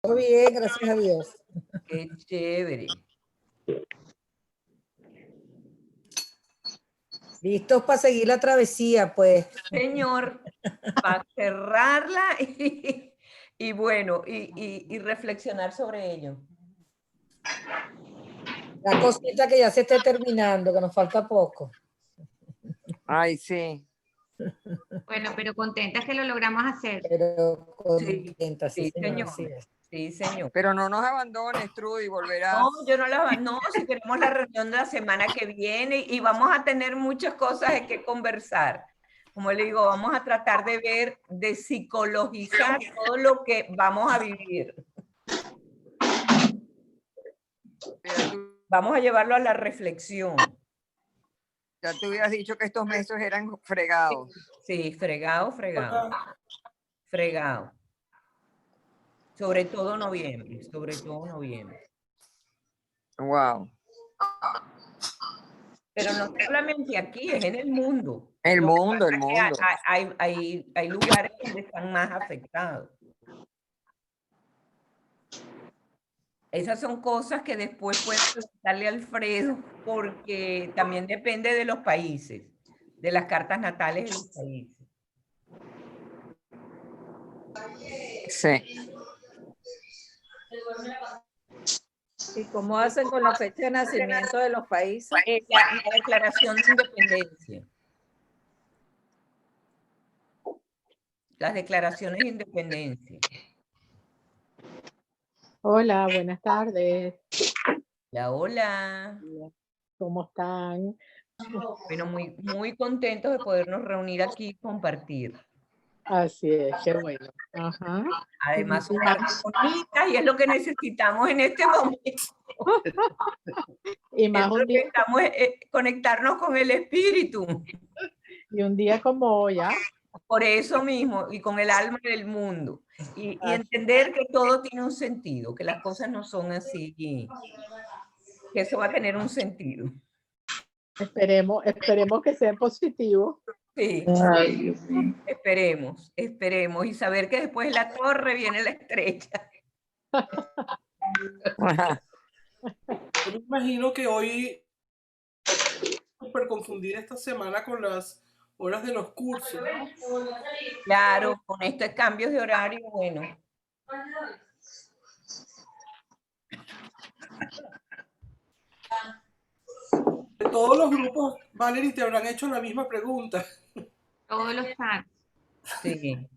Todo bien, gracias a Dios. Qué chévere. Listos para seguir la travesía, pues. Señor, para cerrarla y bueno, y reflexionar sobre ello. La cosita que ya se esté terminando, que nos falta poco. Ay, sí. Bueno, pero contentas que lo logramos hacer. Pero contenta, sí, Sí, señor. señor. Así es. Sí, señor. Pero no nos abandones, Trudy, volverás. No, yo no la no, si tenemos la reunión de la semana que viene y vamos a tener muchas cosas de que conversar. Como le digo, vamos a tratar de ver, de psicologizar todo lo que vamos a vivir. Vamos a llevarlo a la reflexión. Ya te hubieras dicho que estos meses eran fregados. Sí, fregado. Fregado. Sobre todo noviembre. Wow. Pero no solamente aquí, es en el mundo. El mundo. Hay lugares donde están más afectados. Esas son cosas que después pueden preguntarle a Alfredo, porque también depende de los países, de las cartas natales de los países. Sí. ¿Y cómo hacen con la fecha de nacimiento de los países? La declaración de independencia. Las declaraciones de independencia. Hola, buenas tardes. Hola. ¿Cómo están? Bueno, muy contentos de podernos reunir aquí y compartir. Así es, qué bueno. Ajá. Además, son cartas bonitas y es lo que necesitamos en este momento. Y más Es un lo que día, estamos conectarnos con el espíritu. y un día como hoy, ¿ah? Por eso mismo, y con el alma del mundo. Y entender que todo tiene un sentido, que las cosas no son así, que eso va a tener un sentido. Esperemos que sea positivo. Sí, esperemos. Y saber que después de la torre viene la estrella. Yo me imagino que hoy súper confundida esta semana con las horas de los cursos. Claro, con estos cambios de horario, bueno. De todos los grupos, Valerie, te habrán hecho la misma pregunta. Todos los chats. Sí.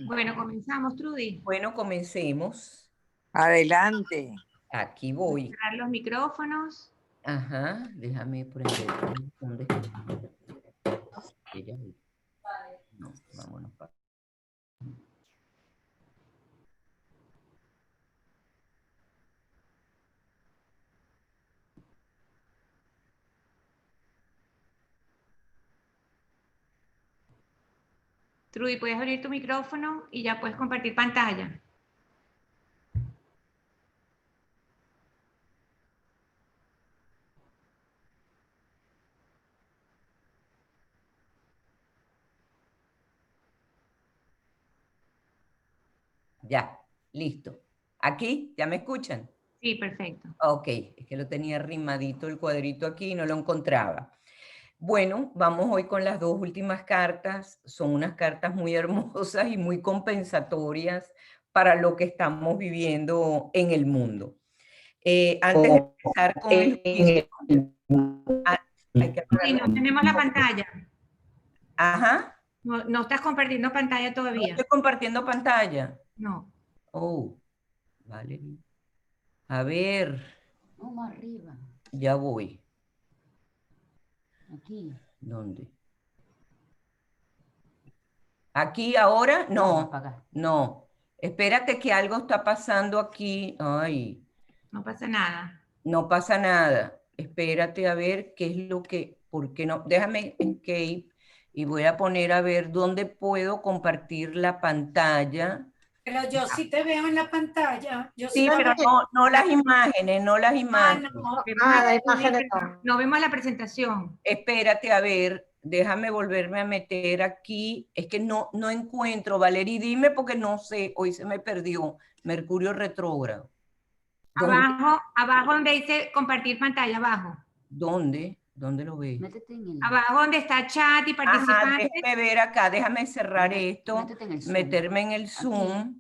Bueno, comenzamos, Trudy. Bueno, comencemos. Adelante. Aquí voy. Cerrar los micrófonos. Ajá, déjame prender. ¿Dónde está? No, vámonos para. Trudy, puedes abrir tu micrófono y ya puedes compartir pantalla. Ya, listo. ¿Aquí? ¿Ya me escuchan? Sí, perfecto. Ok, es que lo tenía arrimadito el cuadrito aquí y no lo encontraba. Bueno, vamos hoy con las dos últimas cartas. Son unas cartas muy hermosas y muy compensatorias para lo que estamos viviendo en el mundo. Antes de empezar con el Sí, no tenemos la pantalla. Ajá. No estás compartiendo pantalla No todavía. estoy compartiendo pantalla. No. Oh, vale. A ver. Vamos arriba. Ya voy. Aquí. ¿Dónde? ¿Aquí ahora? No. No. Espérate que algo está pasando aquí. Ay. No pasa nada. No pasa nada. Espérate a ver qué es lo que. ¿Por qué no? Déjame escape y voy a poner a ver dónde puedo compartir la pantalla. Pero yo sí te veo en la pantalla. Yo Sí, pero no las imágenes, no las imágenes. No vemos la presentación. Espérate a ver déjame volverme a meter aquí. Es que no encuentro, Valerie, dime porque no sé, hoy se me perdió. Mercurio retrógrado. ¿Dónde? Abajo donde dice compartir pantalla, abajo. ¿Dónde? ¿Dónde lo ves? Métete en el. Abajo donde está chat y Ajá, participantes. déjame ver acá, déjame cerrar esto, Métete en el Zoom. meterme en el Zoom.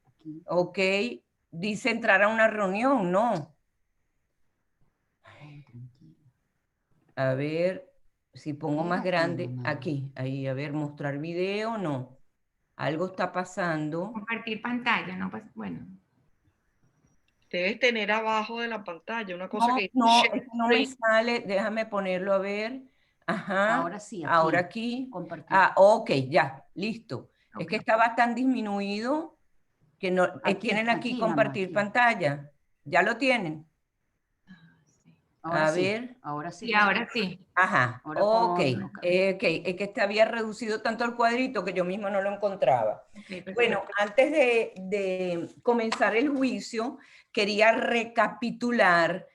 Aquí. Ok, dice entrar a una reunión, ¿no? Ay, tranquilo. A ver, si pongo más Aquí grande, nomás. aquí, ahí, a ver, mostrar video, no. Algo está pasando. Compartir pantalla, ¿no? Pues, bueno. Debes tener abajo de la pantalla una cosa No, que dice no, share es que no me screen. sale, déjame ponerlo a ver. Ajá, Ahora sí, aquí. ahora aquí. Compartir. Ah, ok, ya, listo. Es Ok. que estaba tan disminuido que no, Aquí, tienen aquí aquí, nada más, compartir aquí. pantalla. ¿Ya lo tienen? Ahora A sí. ver. Ahora sí. Y ahora sí. Ajá, Ahora ok, pon- ok, es que te había reducido tanto el cuadrito que yo mismo no lo encontraba. Ok, perfecto. Bueno, antes de comenzar el juicio, quería recapitular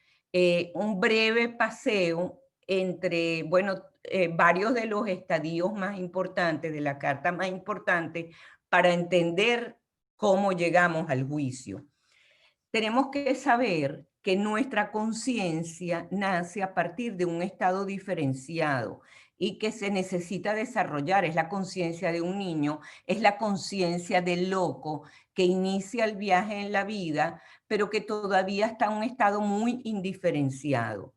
un breve paseo entre, bueno, varios de los estadios más importantes, de la carta más importante, para entender cómo llegamos al juicio. Tenemos que saber que nuestra conciencia nace a partir de un estado diferenciado y que se necesita desarrollar. Es la conciencia de un niño, es la conciencia del loco que inicia el viaje en la vida, pero que todavía está en un estado muy indiferenciado.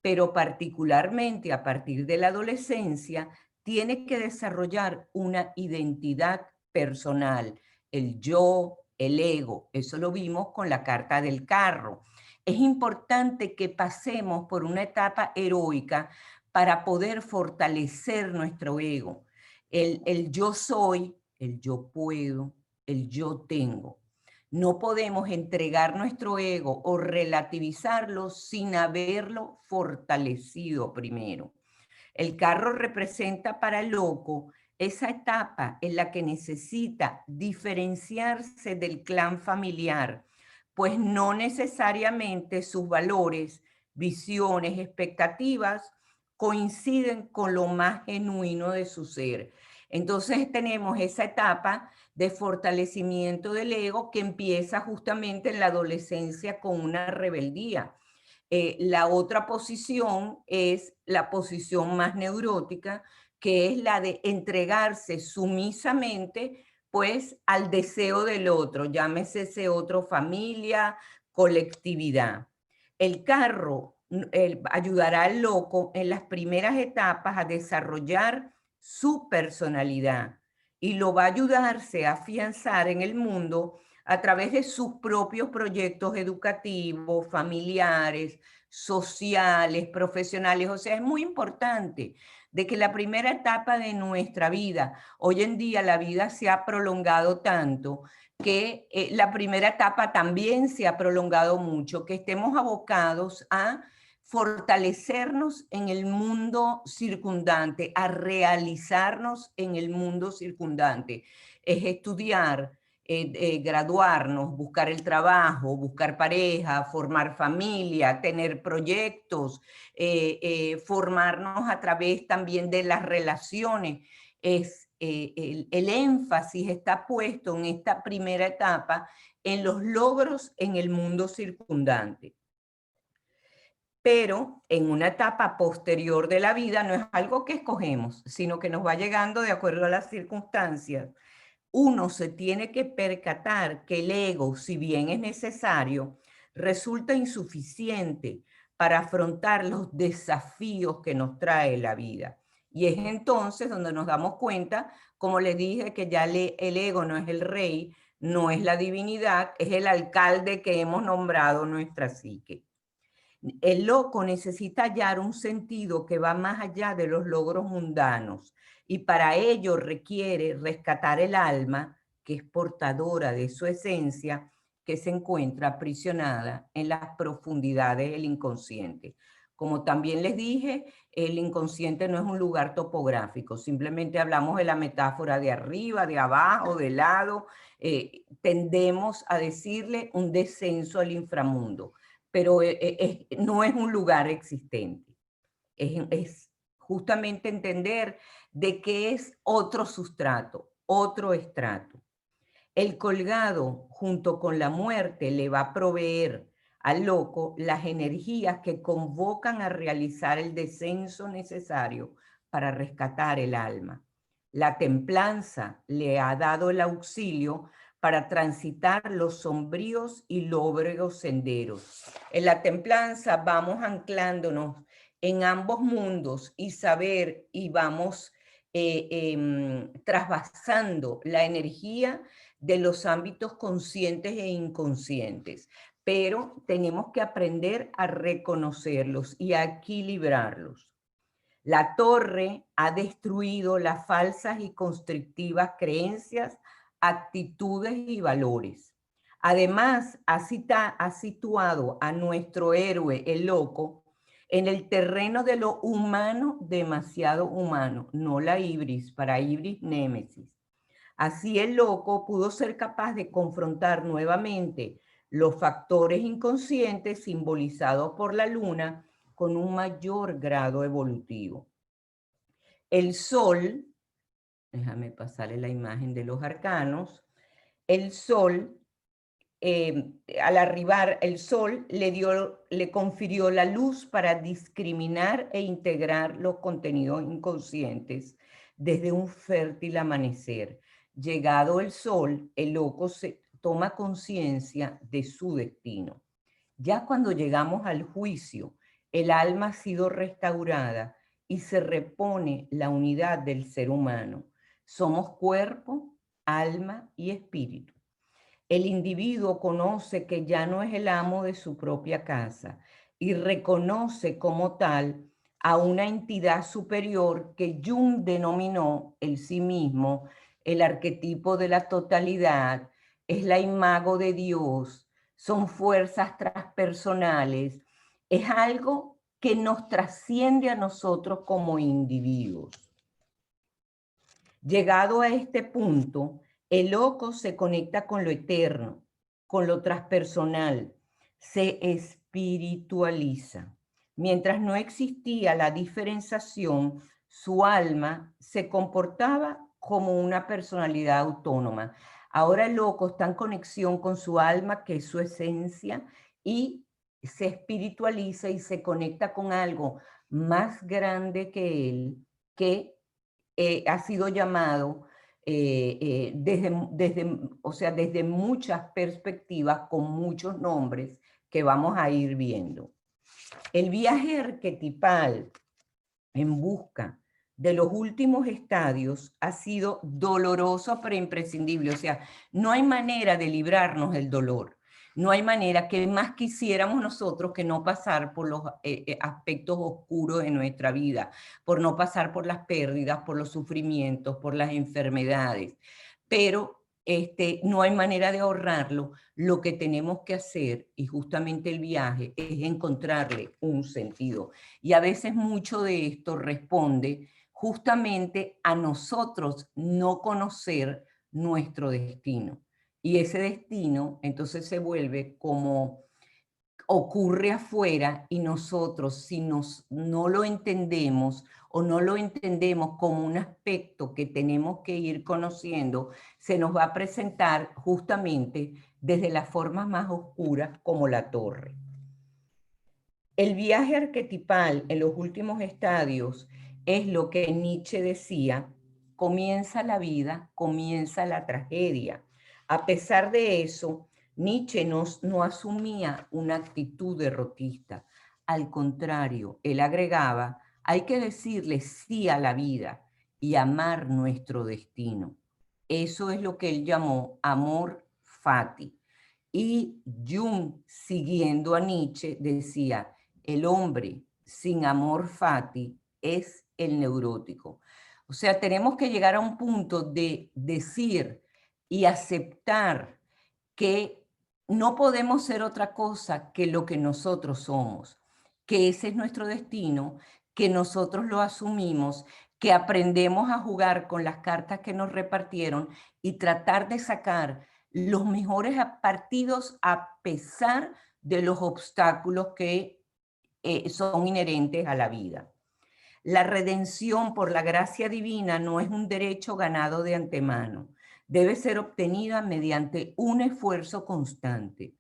Pero particularmente a partir de la adolescencia, tiene que desarrollar una identidad personal, el yo, el ego. Eso lo vimos con la carta del carro. Es importante que pasemos por una etapa heroica para poder fortalecer nuestro ego. El yo soy, el yo puedo, el yo tengo. No podemos entregar nuestro ego o relativizarlo sin haberlo fortalecido primero. El carro representa para el loco esa etapa en la que necesita diferenciarse del clan familiar, pues no necesariamente sus valores, visiones, expectativas coinciden con lo más genuino de su ser. Entonces tenemos esa etapa de fortalecimiento del ego que empieza justamente en la adolescencia con una rebeldía. La otra posición es la posición más neurótica, que es la de entregarse sumisamente pues al deseo del otro, llámese ese otro familia, colectividad. El carro ayudará al loco en las primeras etapas a desarrollar su personalidad y lo va a ayudarse a afianzar en el mundo a través de sus propios proyectos educativos, familiares, sociales, profesionales. O sea, es muy importante de que la primera etapa de nuestra vida, hoy en día la vida se ha prolongado tanto, que la primera etapa también se ha prolongado mucho, que estemos abocados a fortalecernos en el mundo circundante, a realizarnos en el mundo circundante. Es estudiar, graduarnos, buscar el trabajo, buscar pareja, formar familia, tener proyectos, formarnos a través también de las relaciones. El énfasis está puesto en esta primera etapa en los logros en el mundo circundante. Pero en una etapa posterior de la vida no es algo que escogemos, sino que nos va llegando de acuerdo a las circunstancias. Uno se tiene que percatar que el ego, si bien es necesario, resulta insuficiente para afrontar los desafíos que nos trae la vida. Y es entonces donde nos damos cuenta, como les dije, que ya el ego no es el rey, no es la divinidad, es el alcalde que hemos nombrado nuestra psique. El loco necesita hallar un sentido que va más allá de los logros mundanos y para ello requiere rescatar el alma, que es portadora de su esencia, que se encuentra aprisionada en las profundidades del inconsciente. Como también les dije, el inconsciente no es un lugar topográfico, simplemente hablamos de la metáfora de arriba, de abajo, de lado, tendemos a decirle un descenso al inframundo, pero no es un lugar existente, es justamente entender de qué es otro sustrato, otro estrato. El colgado, junto con la muerte, le va a proveer al loco las energías que convocan a realizar el descenso necesario para rescatar el alma. La templanza le ha dado el auxilio para transitar los sombríos y lóbregos senderos. En la templanza vamos anclándonos en ambos mundos y saber y vamos trasvasando la energía de los ámbitos conscientes e inconscientes, pero tenemos que aprender a reconocerlos y a equilibrarlos. La torre ha destruido las falsas y constrictivas creencias, actitudes y valores. Además, ha situado a nuestro héroe, el loco, en el terreno de lo humano, demasiado humano, no la ibris, para ibris némesis. Así el loco pudo ser capaz de confrontar nuevamente los factores inconscientes simbolizados por la luna con un mayor grado evolutivo. El sol, déjame pasarle la imagen de los arcanos, el sol, al arribar el sol le confirió la luz para discriminar e integrar los contenidos inconscientes desde un fértil amanecer. Llegado el sol, el loco se toma conciencia de su destino. Ya cuando llegamos al juicio, el alma ha sido restaurada y se repone la unidad del ser humano. Somos cuerpo, alma y espíritu. El individuo conoce que ya no es el amo de su propia casa y reconoce como tal a una entidad superior que Jung denominó el sí mismo, el arquetipo de la totalidad, es la imago de Dios, son fuerzas transpersonales, es algo que nos trasciende a nosotros como individuos. Llegado a este punto, el loco se conecta con lo eterno, con lo transpersonal, se espiritualiza. Mientras no existía la diferenciación, su alma se comportaba como una personalidad autónoma. Ahora el loco está en conexión con su alma, que es su esencia, y se espiritualiza y se conecta con algo más grande que él, que ha sido llamado desde muchas perspectivas, con muchos nombres que vamos a ir viendo. El viaje arquetipal en busca de los últimos estadios ha sido doloroso pero imprescindible. O sea, no hay manera de librarnos del dolor. No hay manera que más quisiéramos nosotros que no pasar por los aspectos oscuros de nuestra vida, por no pasar por las pérdidas, por los sufrimientos, por las enfermedades. Pero no hay manera de ahorrarlo. Lo que tenemos que hacer, y justamente el viaje, es encontrarle un sentido. Y a veces mucho de esto responde justamente a nosotros no conocer nuestro destino. Y ese destino entonces se vuelve como ocurre afuera, y nosotros si no lo entendemos o no lo entendemos como un aspecto que tenemos que ir conociendo, se nos va a presentar justamente desde las formas más oscuras como la torre. El viaje arquetipal en los últimos estadios es lo que Nietzsche decía: comienza la vida, comienza la tragedia. A pesar de eso, Nietzsche no asumía una actitud derrotista. Al contrario, él agregaba: hay que decirle sí a la vida y amar nuestro destino. Eso es lo que él llamó amor fati. Y Jung, siguiendo a Nietzsche, decía: el hombre sin amor fati es el neurótico. O sea, tenemos que llegar a un punto de decir y aceptar que no podemos ser otra cosa que lo que nosotros somos, que ese es nuestro destino, que nosotros lo asumimos, que aprendemos a jugar con las cartas que nos repartieron y tratar de sacar los mejores partidos a pesar de los obstáculos que son inherentes a la vida. La redención por la gracia divina no es un derecho ganado de antemano. Debe ser obtenida mediante un esfuerzo constante.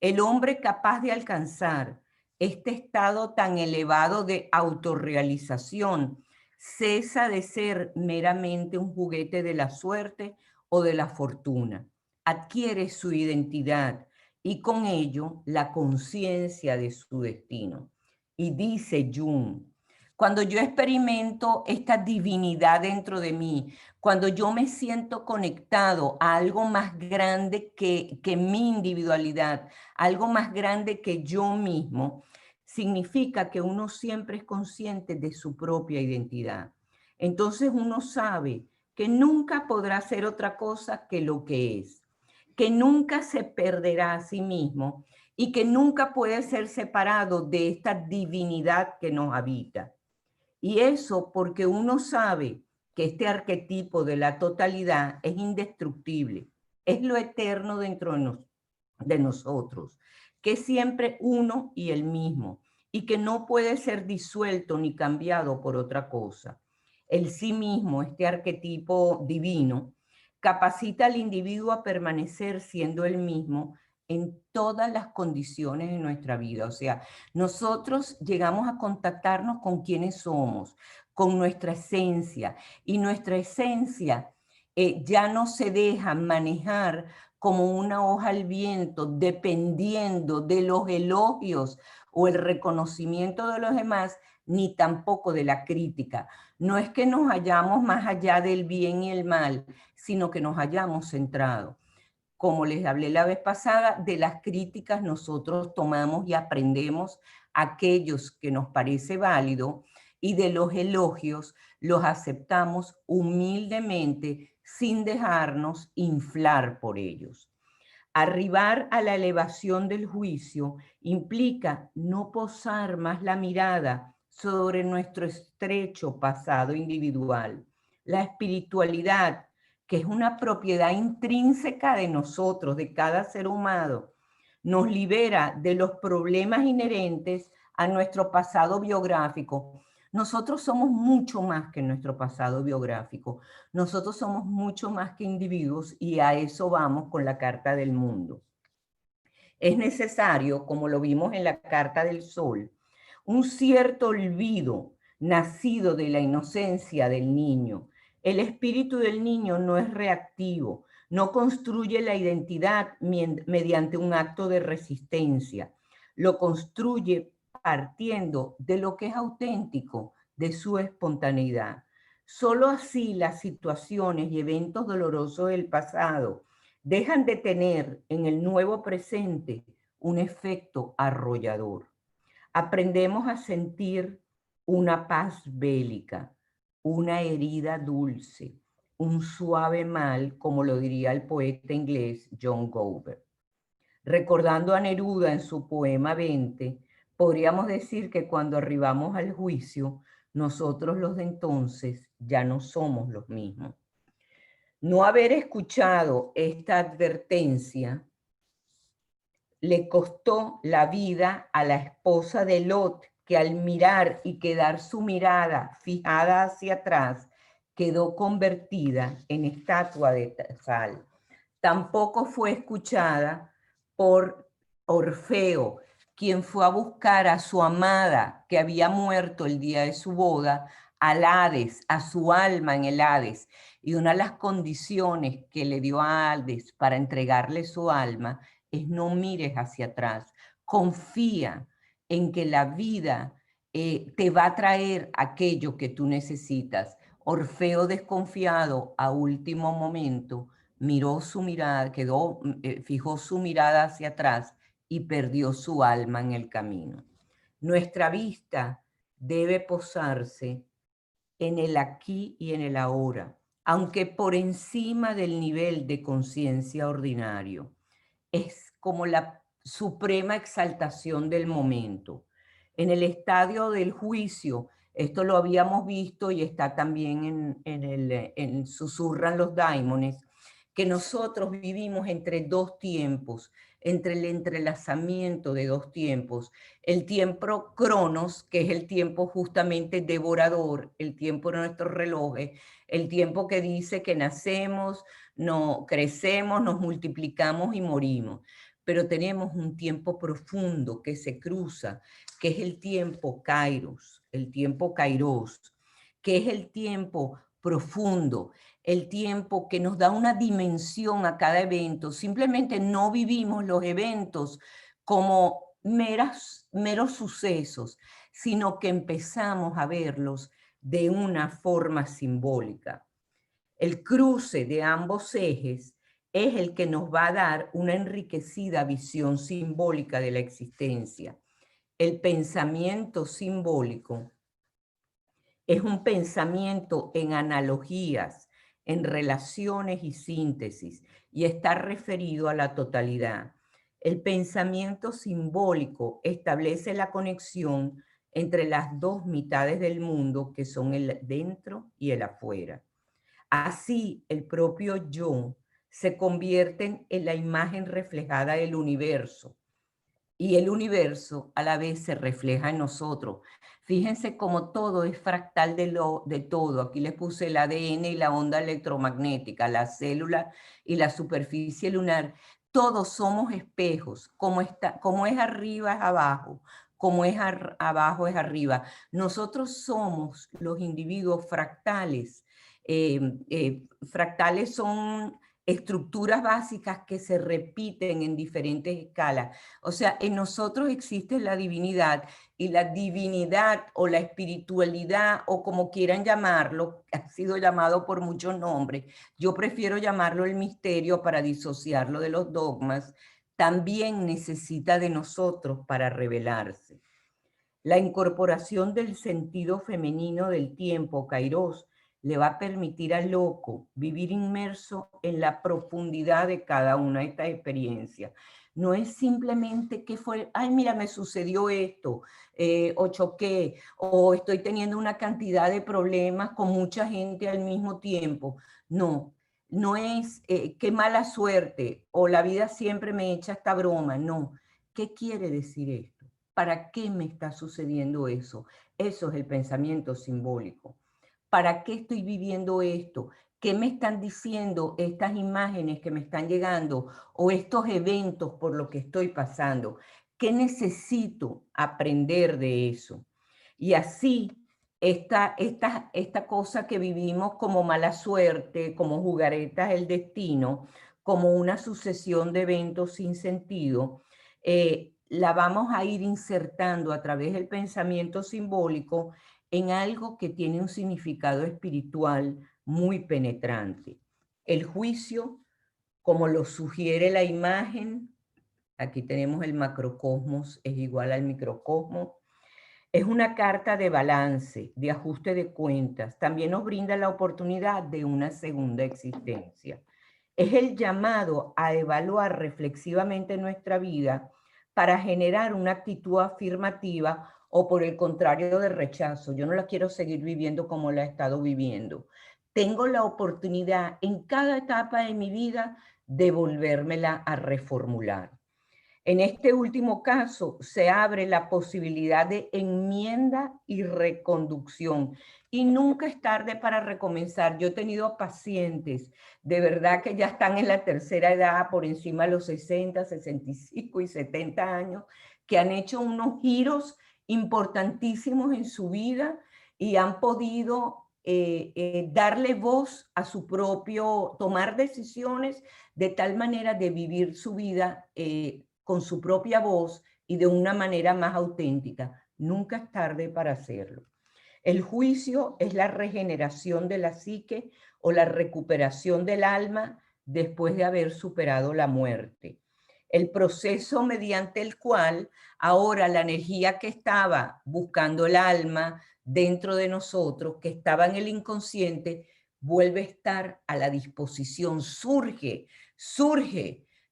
El hombre capaz de alcanzar este estado tan elevado de autorrealización cesa de ser meramente un juguete de la suerte o de la fortuna. Adquiere su identidad y con ello la conciencia de su destino. Y dice Jung, cuando yo experimento esta divinidad dentro de mí, cuando yo me siento conectado a algo más grande que mi individualidad, algo más grande que yo mismo, significa que uno siempre es consciente de su propia identidad. Entonces uno sabe que nunca podrá ser otra cosa que lo que es, que nunca se perderá a sí mismo y que nunca puede ser separado de esta divinidad que nos habita. Y eso porque uno sabe que este arquetipo de la totalidad es indestructible, es lo eterno dentro de nosotros, que es siempre uno y el mismo, y que no puede ser disuelto ni cambiado por otra cosa. El sí mismo, este arquetipo divino, capacita al individuo a permanecer siendo el mismo en todas las condiciones de nuestra vida. O sea, nosotros llegamos a contactarnos con quienes somos, con nuestra esencia, y nuestra esencia ya no se deja manejar como una hoja al viento, dependiendo de los elogios o el reconocimiento de los demás, ni tampoco de la crítica. No es que nos hallamos más allá del bien y el mal, sino que nos hallamos centrados. Como les hablé la vez pasada, de las críticas nosotros tomamos y aprendemos aquellos que nos parece válido, y de los elogios los aceptamos humildemente sin dejarnos inflar por ellos. Arribar a la elevación del juicio implica no posar más la mirada sobre nuestro estrecho pasado individual. La espiritualidad, que es una propiedad intrínseca de nosotros, de cada ser humano, nos libera de los problemas inherentes a nuestro pasado biográfico. Nosotros somos mucho más que nuestro pasado biográfico. Nosotros somos mucho más que individuos, y a eso vamos con la Carta del Mundo. Es necesario, como lo vimos en la Carta del Sol, un cierto olvido nacido de la inocencia del niño. El espíritu del niño no es reactivo, no construye la identidad mediante un acto de resistencia, lo construye partiendo de lo que es auténtico, de su espontaneidad. Solo así las situaciones y eventos dolorosos del pasado dejan de tener en el nuevo presente un efecto arrollador. Aprendemos a sentir una paz bélica, una herida dulce, un suave mal, como lo diría el poeta inglés John Gower. Recordando a Neruda en su poema 20, podríamos decir que cuando arribamos al juicio, nosotros los de entonces ya no somos los mismos. No haber escuchado esta advertencia le costó la vida a la esposa de Lot, que al mirar y quedar su mirada fijada hacia atrás, quedó convertida en estatua de sal. Tampoco fue escuchada por Orfeo, quien fue a buscar a su amada que había muerto el día de su boda, al Hades, a su alma en el Hades. Y una de las condiciones que le dio a Hades para entregarle su alma es: no mires hacia atrás, confía en que la vida te va a traer aquello que tú necesitas. Orfeo, desconfiado a último momento, miró su mirada, fijó su mirada hacia atrás y perdió su alma en el camino. Nuestra vista debe posarse en el aquí y en el ahora, aunque por encima del nivel de conciencia ordinario. Es como la suprema exaltación del momento. En el estadio del juicio, esto lo habíamos visto y está también en Susurran los Daimones, que nosotros vivimos entre dos tiempos, entre el entrelazamiento de dos tiempos, el tiempo cronos, que es el tiempo justamente devorador, el tiempo de nuestros relojes, el tiempo que dice que nacemos, no, crecemos, nos multiplicamos y morimos, pero tenemos un tiempo profundo que se cruza, que es el tiempo kairos, el tiempo kairos, que es el tiempo profundo, el tiempo que nos da una dimensión a cada evento. Simplemente no vivimos los eventos como meros sucesos, sino que empezamos a verlos de una forma simbólica. El cruce de ambos ejes es el que nos va a dar una enriquecida visión simbólica de la existencia. El pensamiento simbólico es un pensamiento en analogías, en relaciones y síntesis, y está referido a la totalidad. El pensamiento simbólico establece la conexión entre las dos mitades del mundo, que son el dentro y el afuera. Así, el propio yo se convierte en la imagen reflejada del universo, y el universo a la vez se refleja en nosotros. Fíjense cómo todo es fractal de todo. Aquí les puse el ADN y la onda electromagnética, la célula y la superficie lunar. Todos somos espejos. Como es arriba es abajo, como es abajo es arriba. Nosotros somos los individuos fractales. Fractales son estructuras básicas que se repiten en diferentes escalas. O sea, en nosotros existe la divinidad, y la divinidad o la espiritualidad, o como quieran llamarlo, ha sido llamado por muchos nombres, yo prefiero llamarlo el misterio para disociarlo de los dogmas, también necesita de nosotros para revelarse. La incorporación del sentido femenino del tiempo, Kairos, le va a permitir al loco vivir inmerso en la profundidad de cada una de estas experiencias. No es simplemente que fue, ay, mira, me sucedió esto, o choqué, o estoy teniendo una cantidad de problemas con mucha gente al mismo tiempo. No, no es qué mala suerte, o la vida siempre me echa esta broma. No, ¿qué quiere decir esto? ¿Para qué me está sucediendo eso? Eso es el pensamiento simbólico. ¿Para qué estoy viviendo esto? ¿Qué me están diciendo estas imágenes que me están llegando o estos eventos por lo que estoy pasando? ¿Qué necesito aprender de eso? Y así, esta cosa que vivimos como mala suerte, como jugaretas del destino, como una sucesión de eventos sin sentido, la vamos a ir insertando a través del pensamiento simbólico en algo que tiene un significado espiritual muy penetrante. El juicio, como lo sugiere la imagen, aquí tenemos el macrocosmos, es igual al microcosmos, es una carta de balance, de ajuste de cuentas. También nos brinda la oportunidad de una segunda existencia. Es el llamado a evaluar reflexivamente nuestra vida para generar una actitud afirmativa o por el contrario de rechazo. Yo no la quiero seguir viviendo como la he estado viviendo. Tengo la oportunidad en cada etapa de mi vida de volvérmela a reformular. En este último caso se abre la posibilidad de enmienda y reconducción. Y nunca es tarde para recomenzar. Yo he tenido pacientes de verdad que ya están en la tercera edad, por encima de los 60, 65 y 70 años, que han hecho unos giros importantísimos en su vida y han podido darle voz a su propio, tomar decisiones de tal manera de vivir su vida con su propia voz y de una manera más auténtica. Nunca es tarde para hacerlo. El juicio es la regeneración de la psique o la recuperación del alma después de haber superado la muerte. El proceso mediante el cual ahora la energía que estaba buscando el alma dentro de nosotros, que estaba en el inconsciente, vuelve a estar a la disposición, surge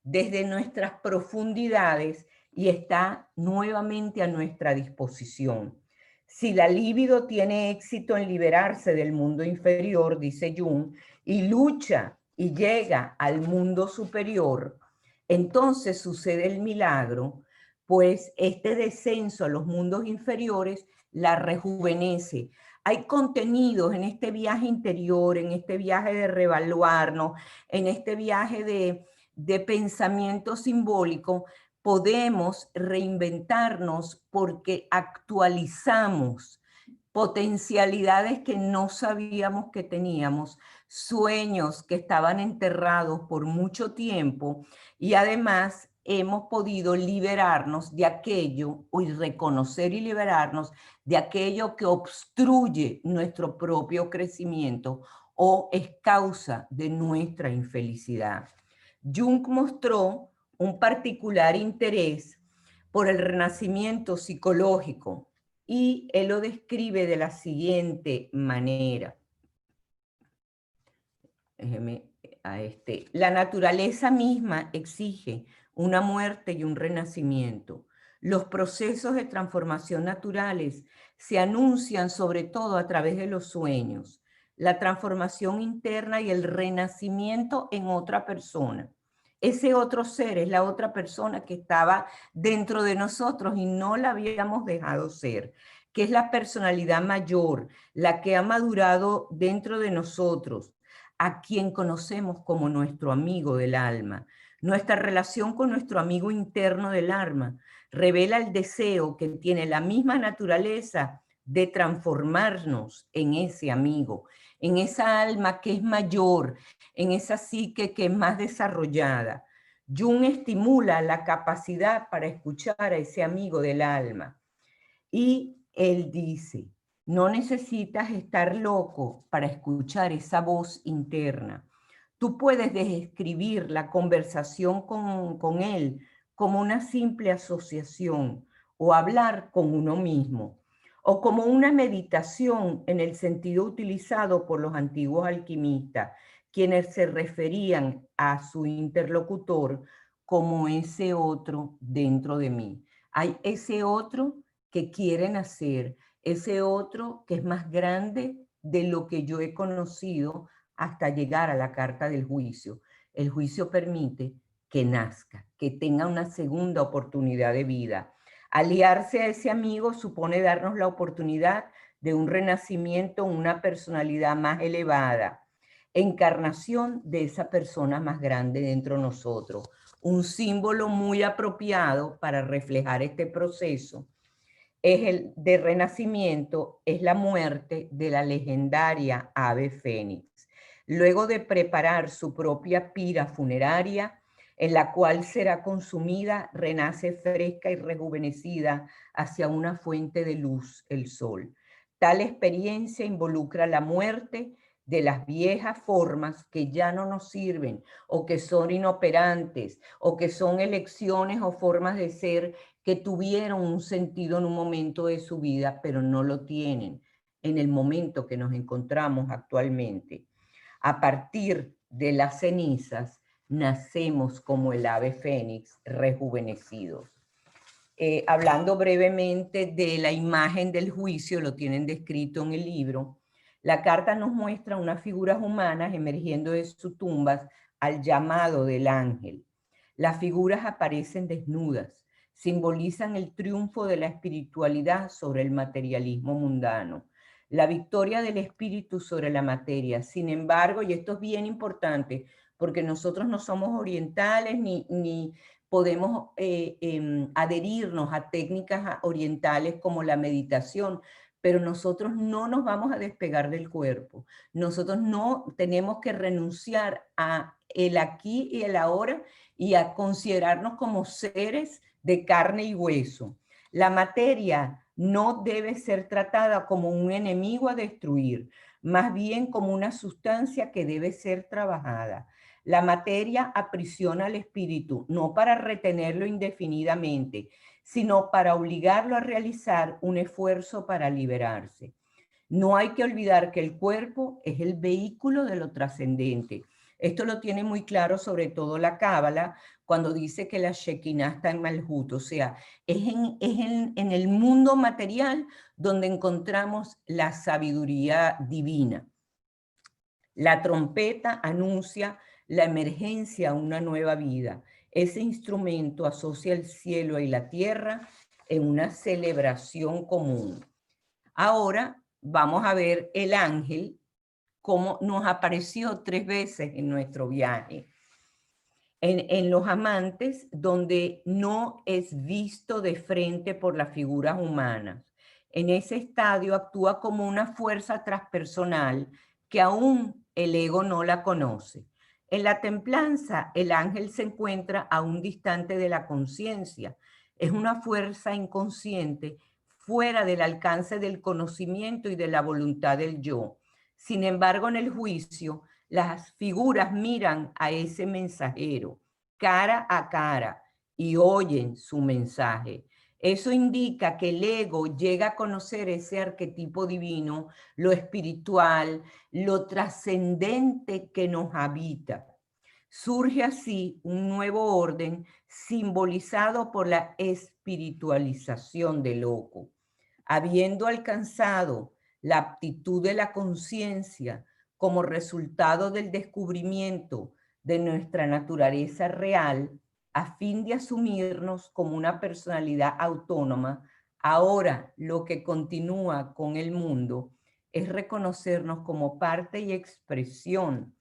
desde nuestras profundidades y está nuevamente a nuestra disposición. Si la libido tiene éxito en liberarse del mundo inferior, dice Jung, y lucha y llega al mundo superior, entonces sucede el milagro, pues este descenso a los mundos inferiores la rejuvenece. Hay contenidos en este viaje interior, en este viaje de revaluarnos, en este viaje de pensamiento simbólico. Podemos reinventarnos porque actualizamos potencialidades que no sabíamos que teníamos, sueños que estaban enterrados por mucho tiempo, y además hemos podido liberarnos de aquello, y reconocer y liberarnos de aquello que obstruye nuestro propio crecimiento o es causa de nuestra infelicidad. Jung mostró un particular interés por el renacimiento psicológico, y él lo describe de la siguiente manera. La naturaleza misma exige una muerte y un renacimiento. Los procesos de transformación naturales se anuncian sobre todo a través de los sueños, la transformación interna y el renacimiento en otra persona. Ese otro ser es la otra persona que estaba dentro de nosotros y no la habíamos dejado ser, que es la personalidad mayor, la que ha madurado dentro de nosotros, a quien conocemos como nuestro amigo del alma. Nuestra relación con nuestro amigo interno del alma revela el deseo que tiene la misma naturaleza de transformarnos en ese amigo, en esa alma que es mayor, en esa psique que es más desarrollada. Jung estimula la capacidad para escuchar a ese amigo del alma. Y él dice, no necesitas estar loco para escuchar esa voz interna. Tú puedes describir la conversación con él como una simple asociación, o hablar con uno mismo, o como una meditación en el sentido utilizado por los antiguos alquimistas, quienes se referían a su interlocutor como ese otro dentro de mí. Hay ese otro que quieren hacer, ese otro que es más grande de lo que yo he conocido hasta llegar a la carta del juicio. El juicio permite que nazca, que tenga una segunda oportunidad de vida. Aliarse a ese amigo supone darnos la oportunidad de un renacimiento, una personalidad más elevada, encarnación de esa persona más grande dentro de nosotros. Un símbolo muy apropiado para reflejar este proceso es el de renacimiento, es la muerte de la legendaria ave fénix. Luego de preparar su propia pira funeraria, en la cual será consumida, renace fresca y rejuvenecida hacia una fuente de luz, el sol. Tal experiencia involucra la muerte de las viejas formas que ya no nos sirven, o que son inoperantes, o que son elecciones o formas de ser que tuvieron un sentido en un momento de su vida, pero no lo tienen en el momento que nos encontramos actualmente. A partir de las cenizas, nacemos como el ave fénix, rejuvenecidos. Hablando brevemente de la imagen del juicio, lo tienen descrito en el libro. La carta nos muestra unas figuras humanas emergiendo de sus tumbas al llamado del ángel. Las figuras aparecen desnudas, simbolizan el triunfo de la espiritualidad sobre el materialismo mundano, la victoria del espíritu sobre la materia. Sin embargo, y esto es bien importante, porque nosotros no somos orientales ni podemos adherirnos a técnicas orientales como la meditación, pero nosotros no nos vamos a despegar del cuerpo. Nosotros no tenemos que renunciar a el aquí y el ahora y a considerarnos como seres de carne y hueso. La materia no debe ser tratada como un enemigo a destruir, más bien como una sustancia que debe ser trabajada. La materia aprisiona al espíritu, no para retenerlo indefinidamente, sino para obligarlo a realizar un esfuerzo para liberarse. No hay que olvidar que el cuerpo es el vehículo de lo trascendente. Esto lo tiene muy claro sobre todo la Cábala, cuando dice que la Shekinah está en Malhut, o sea, es en el mundo material donde encontramos la sabiduría divina. La trompeta anuncia la emergencia a una nueva vida. Ese instrumento asocia el cielo y la tierra en una celebración común. Ahora vamos a ver el ángel, cómo nos apareció 3 veces en nuestro viaje. En los amantes, donde no es visto de frente por las figuras humanas. En ese estadio actúa como una fuerza transpersonal que aún el ego no la conoce. En la templanza, el ángel se encuentra a un distante de la conciencia. Es una fuerza inconsciente fuera del alcance del conocimiento y de la voluntad del yo. Sin embargo, en el juicio, las figuras miran a ese mensajero cara a cara y oyen su mensaje. Eso indica que el ego llega a conocer ese arquetipo divino, lo espiritual, lo trascendente que nos habita. Surge así un nuevo orden simbolizado por la espiritualización del loco. Habiendo alcanzado la aptitud de la conciencia como resultado del descubrimiento de nuestra naturaleza real, a fin de asumirnos como una personalidad autónoma, ahora lo que continúa con el mundo es reconocernos como parte y expresión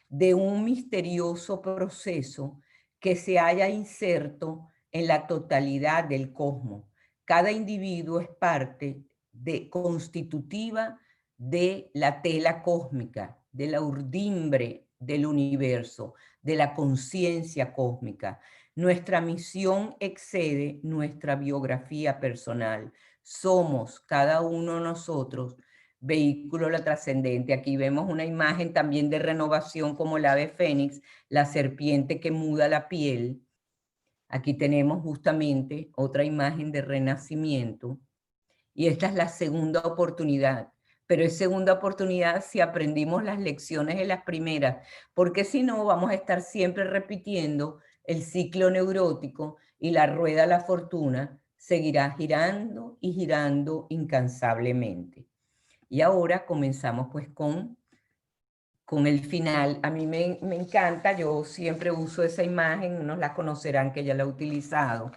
de un misterioso proceso que se haya inserto en la totalidad del cosmos. Cada individuo es parte constitutiva de la tela cósmica, de la urdimbre del universo, de la conciencia cósmica. Nuestra misión excede nuestra biografía personal. Somos cada uno de nosotros vehículo la trascendente. Aquí vemos una imagen también de renovación como el ave fénix, la serpiente que muda la piel. Aquí tenemos justamente otra imagen de renacimiento. Y esta es la segunda oportunidad. Pero es segunda oportunidad si aprendimos las lecciones de las primeras, porque si no vamos a estar siempre repitiendo el ciclo neurótico y la rueda de la fortuna seguirá girando y girando incansablemente. Y ahora comenzamos pues con el final. A mí me encanta, yo siempre uso esa imagen, unos la conocerán que ella la ha utilizado,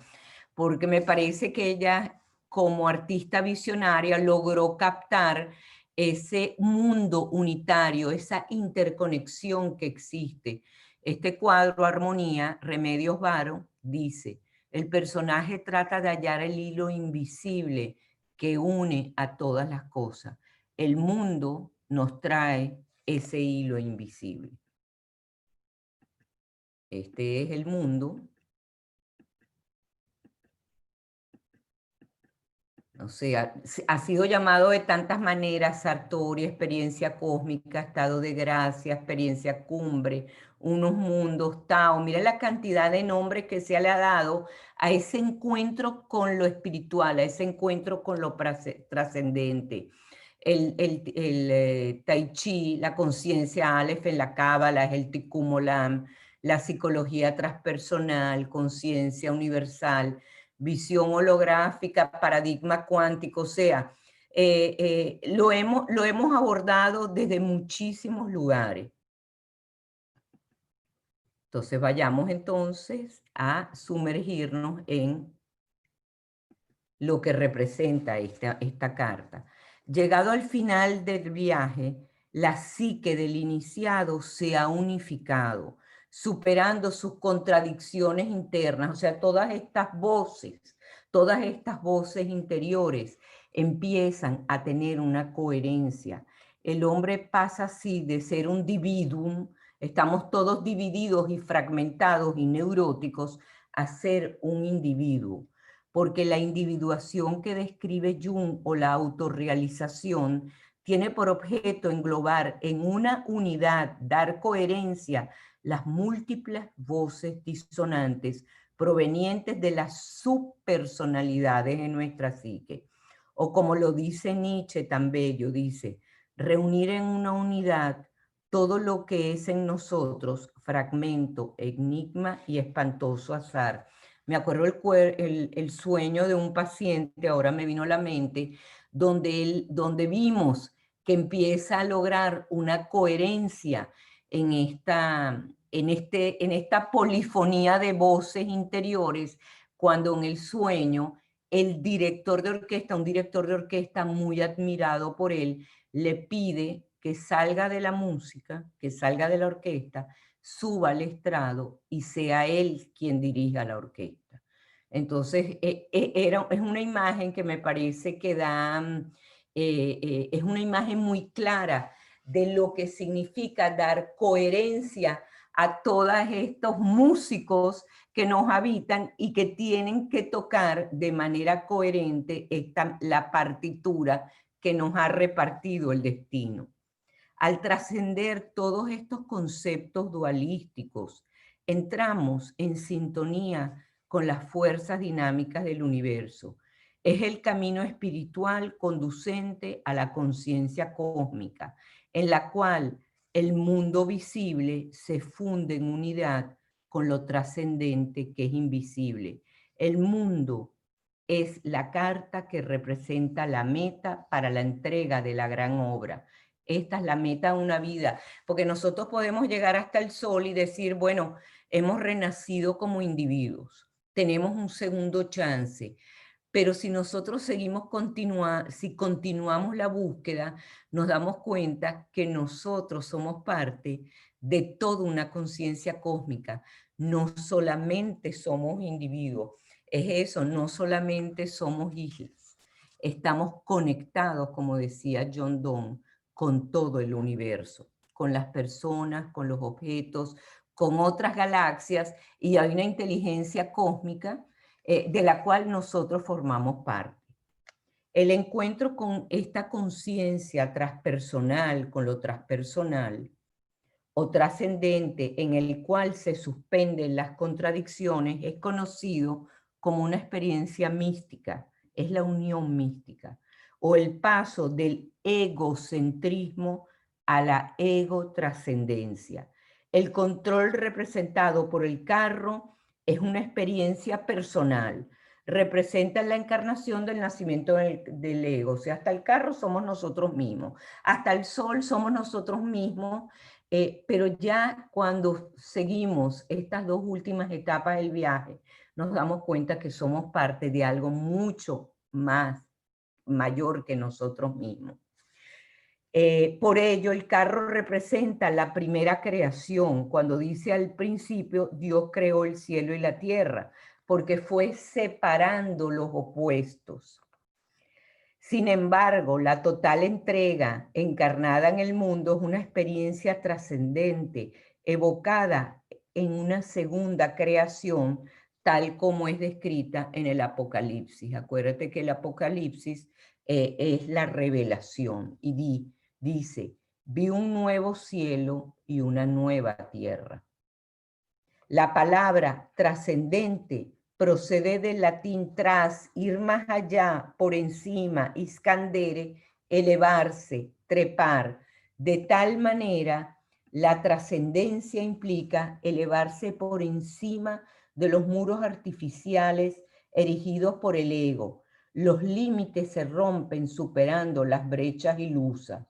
porque me parece que ella como artista visionaria logró captar ese mundo unitario, esa interconexión que existe. Este cuadro, Armonía, Remedios Varo, dice, el personaje trata de hallar el hilo invisible que une a todas las cosas. El mundo nos trae ese hilo invisible. Este es el mundo. O sea, ha sido llamado de tantas maneras: Sartori, experiencia cósmica, estado de gracia, experiencia cumbre, unos mundos, Tao. Mira la cantidad de nombres que se le ha dado a ese encuentro con lo espiritual, a ese encuentro con lo trascendente. El Tai Chi, la conciencia Aleph en la Cábala, es el Tikkun Olam, la psicología transpersonal, conciencia universal, visión holográfica, paradigma cuántico. O sea, lo hemos abordado desde muchísimos lugares. Entonces vayamos entonces a sumergirnos en lo que representa esta carta. Llegado al final del viaje, la psique del iniciado se ha unificado, superando sus contradicciones internas. O sea, todas estas voces interiores empiezan a tener una coherencia. El hombre pasa así de ser un dividuum, estamos todos divididos y fragmentados y neuróticos, a ser un individuo. Porque la individuación que describe Jung, o la autorrealización, tiene por objeto englobar en una unidad, dar coherencia, las múltiples voces disonantes provenientes de las subpersonalidades en nuestra psique. O como lo dice Nietzsche tan bello, dice, reunir en una unidad todo lo que es en nosotros, fragmento, enigma y espantoso azar. Me acuerdo el sueño de un paciente, ahora me vino a la mente, donde vimos que empieza a lograr una coherencia en esta polifonía de voces interiores, cuando en el sueño el director de orquesta, un director de orquesta muy admirado por él, le pide que salga de la música, que salga de la orquesta, suba al estrado y sea él quien dirija la orquesta. Entonces, es una imagen que me parece que es una imagen muy clara de lo que significa dar coherencia a todos estos músicos que nos habitan y que tienen que tocar de manera coherente la partitura que nos ha repartido el destino. Al trascender todos estos conceptos dualísticos, entramos en sintonía con las fuerzas dinámicas del universo. Es el camino espiritual conducente a la conciencia cósmica, en la cual el mundo visible se funde en unidad con lo trascendente que es invisible. El mundo es la carta que representa la meta para la entrega de la gran obra. Esta es la meta de una vida, porque nosotros podemos llegar hasta el sol y decir, bueno, hemos renacido como individuos, tenemos un segundo chance, pero si nosotros si continuamos la búsqueda, nos damos cuenta que nosotros somos parte de toda una conciencia cósmica, no solamente somos individuos, es eso, no solamente somos islas, estamos conectados, como decía John Donne, con todo el universo, con las personas, con los objetos, con otras galaxias, y hay una inteligencia cósmica de la cual nosotros formamos parte. El encuentro con esta conciencia transpersonal, con lo transpersonal o trascendente, en el cual se suspenden las contradicciones, es conocido como una experiencia mística, es la unión mística, o el paso del egocentrismo a la egotrascendencia. El control representado por el carro es una experiencia personal, representa la encarnación del nacimiento del ego, o sea, hasta el carro somos nosotros mismos, hasta el sol somos nosotros mismos, pero ya cuando seguimos estas dos últimas etapas del viaje, nos damos cuenta que somos parte de algo mucho más mayor que nosotros mismos. Por ello, el carro representa la primera creación, cuando dice al principio, Dios creó el cielo y la tierra, porque fue separando los opuestos. Sin embargo, la total entrega encarnada en el mundo es una experiencia trascendente, evocada en una segunda creación, tal como es descrita en el Apocalipsis. Acuérdate que el Apocalipsis es la revelación y dice, vi un nuevo cielo y una nueva tierra. La palabra trascendente procede del latín tras, ir más allá, por encima, scandere, elevarse, trepar. De tal manera, la trascendencia implica elevarse por encima de los muros artificiales erigidos por el ego. Los límites se rompen superando las brechas ilusas.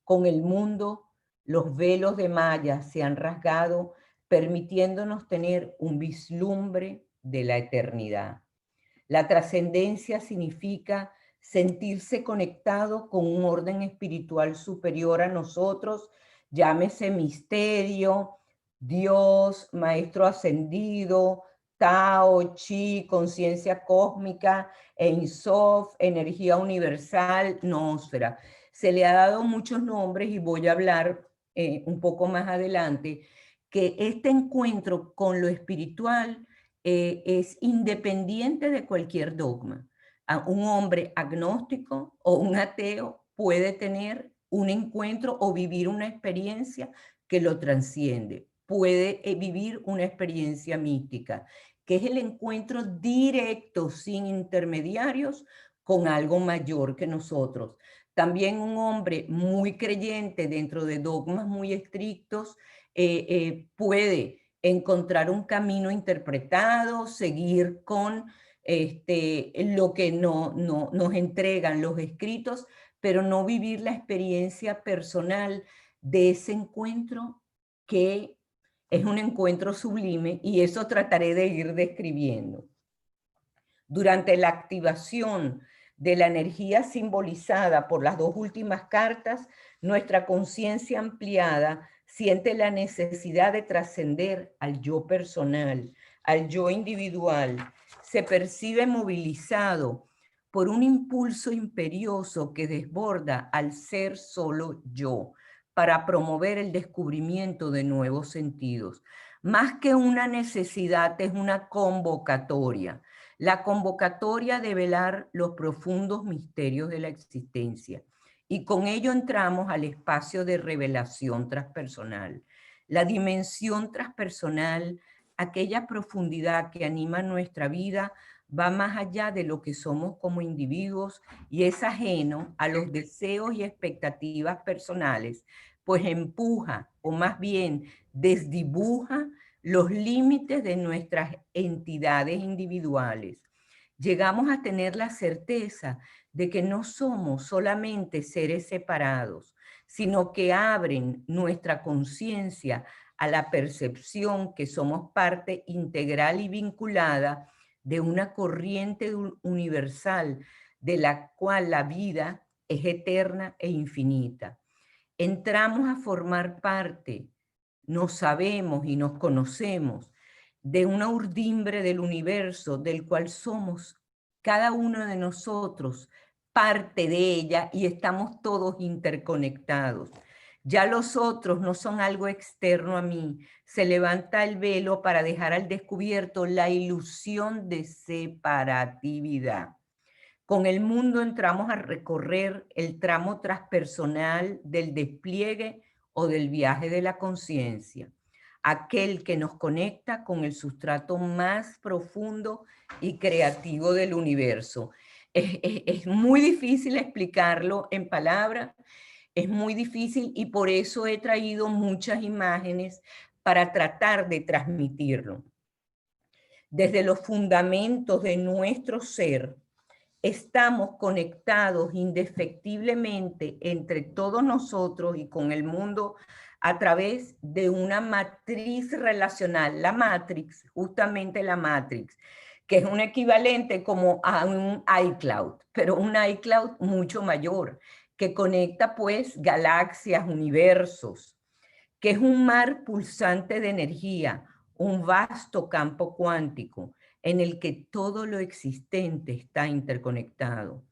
Con el mundo, los velos de malla se han rasgado, permitiéndonos tener un vislumbre de la eternidad. La trascendencia significa sentirse conectado con un orden espiritual superior a nosotros, llámese misterio, Dios, maestro ascendido, Tao, Chi, conciencia cósmica, Ein Sof, energía universal, noósfera. Se le ha dado muchos nombres y voy a hablar un poco más adelante que este encuentro con lo espiritual es independiente de cualquier dogma. Un hombre agnóstico o un ateo puede tener un encuentro o vivir una experiencia que lo trasciende. Puede vivir una experiencia mística, que es el encuentro directo, sin intermediarios, con algo mayor que nosotros. También un hombre muy creyente dentro de dogmas muy estrictos puede encontrar un camino interpretado, seguir con lo que nos entregan los escritos, pero no vivir la experiencia personal de ese encuentro que es un encuentro sublime, y eso trataré de ir describiendo. Durante la activación de la energía simbolizada por las dos últimas cartas, nuestra conciencia ampliada siente la necesidad de trascender al yo personal, al yo individual. Se percibe movilizado por un impulso imperioso que desborda al ser solo yo, para promover el descubrimiento de nuevos sentidos. Más que una necesidad, es una convocatoria. La convocatoria de velar los profundos misterios de la existencia. Y con ello entramos al espacio de revelación transpersonal. La dimensión transpersonal, aquella profundidad que anima nuestra vida, va más allá de lo que somos como individuos y es ajeno a los deseos y expectativas personales, pues empuja, o más bien desdibuja, los límites de nuestras entidades individuales. Llegamos a tener la certeza de que no somos solamente seres separados, sino que abren nuestra conciencia a la percepción que somos parte integral y vinculada de una corriente universal de la cual la vida es eterna e infinita. Entramos a formar parte, nos sabemos y nos conocemos de una urdimbre del universo del cual somos cada uno de nosotros parte de ella y estamos todos interconectados. Ya los otros no son algo externo a mí. Se levanta el velo para dejar al descubierto la ilusión de separatividad. Con el mundo entramos a recorrer el tramo transpersonal del despliegue o del viaje de la conciencia, aquel que nos conecta con el sustrato más profundo y creativo del universo. Es muy difícil explicarlo en palabras, es muy difícil y por eso he traído muchas imágenes para tratar de transmitirlo. Desde los fundamentos de nuestro ser, estamos conectados indefectiblemente entre todos nosotros y con el mundo a través de una matriz relacional, la Matrix, justamente la Matrix, que es un equivalente como a un iCloud, pero un iCloud mucho mayor, que conecta pues galaxias, universos, que es un mar pulsante de energía, un vasto campo cuántico en el que todo lo existente está interconectado.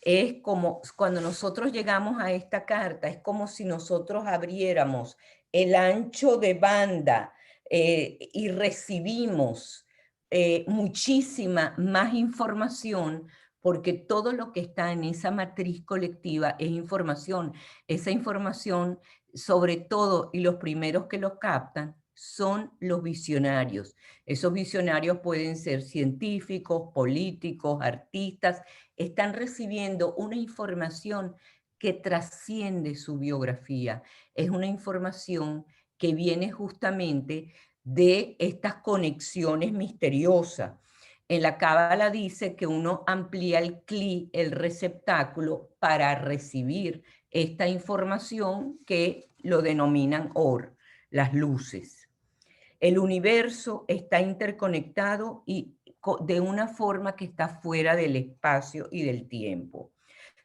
Es como cuando nosotros llegamos a esta carta, es como si nosotros abriéramos el ancho de banda y recibimos muchísima más información, porque todo lo que está en esa matriz colectiva es información. Esa información, sobre todo, y los primeros que lo captan, son los visionarios. Esos visionarios pueden ser científicos, políticos, artistas, están recibiendo una información que trasciende su biografía. Es una información que viene justamente de estas conexiones misteriosas. En la Cábala dice que uno amplía el cli, el receptáculo, para recibir esta información que lo denominan Or, las luces. El universo está interconectado y de una forma que está fuera del espacio y del tiempo.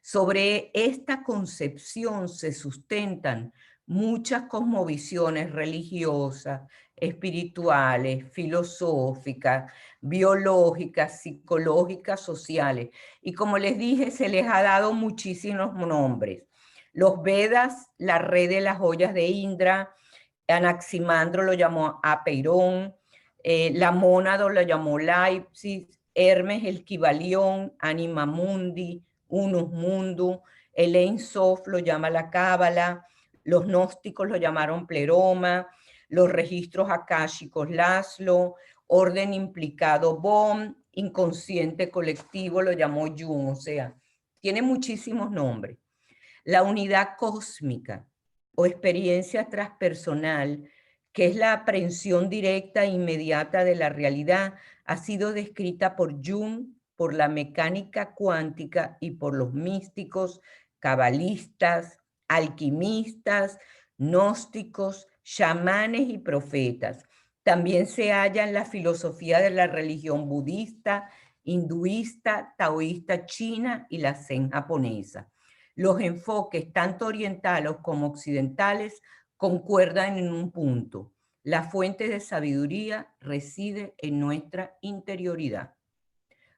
Sobre esta concepción se sustentan muchas cosmovisiones religiosas, espirituales, filosóficas, biológicas, psicológicas, sociales. Y como les dije, se les ha dado muchísimos nombres. Los Vedas, la red de las joyas de Indra, Anaximandro lo llamó Apeirón, la Mónada lo llamó Leipzig, Hermes el Kybalión, Anima Mundi, Unus Mundum, el Ein Sof lo llama la Cábala, los gnósticos lo llamaron Pleroma, los registros akáshicos Laszlo, orden implicado Bohm, inconsciente colectivo lo llamó Jung, o sea, tiene muchísimos nombres. La unidad cósmica o experiencia transpersonal, que es la aprehensión directa e inmediata de la realidad, ha sido descrita por Jung, por la mecánica cuántica y por los místicos cabalistas, alquimistas, gnósticos, chamanes y profetas. También se halla en la filosofía de la religión budista, hinduista, taoísta china y la zen japonesa. Los enfoques tanto orientales como occidentales concuerdan en un punto: la fuente de sabiduría reside en nuestra interioridad.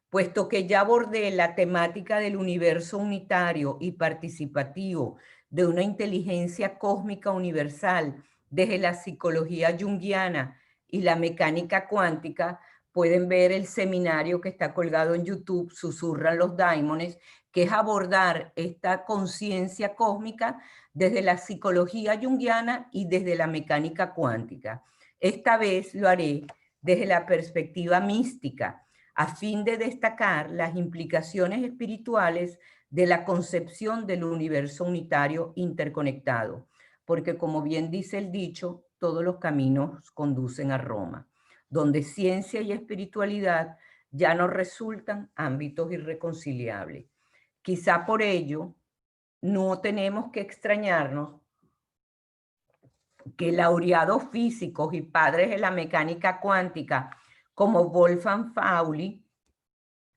Puesto que ya abordé la temática del universo unitario y participativo de una inteligencia cósmica universal desde la psicología junguiana y la mecánica cuántica, pueden ver el seminario que está colgado en YouTube, Susurran los Daimones, que es abordar esta conciencia cósmica desde la psicología junguiana y desde la mecánica cuántica. Esta vez lo haré desde la perspectiva mística, a fin de destacar las implicaciones espirituales de la concepción del universo unitario interconectado, porque como bien dice el dicho, todos los caminos conducen a Roma, donde ciencia y espiritualidad ya no resultan ámbitos irreconciliables. Quizá por ello no tenemos que extrañarnos que laureados físicos y padres de la mecánica cuántica como Wolfgang Pauli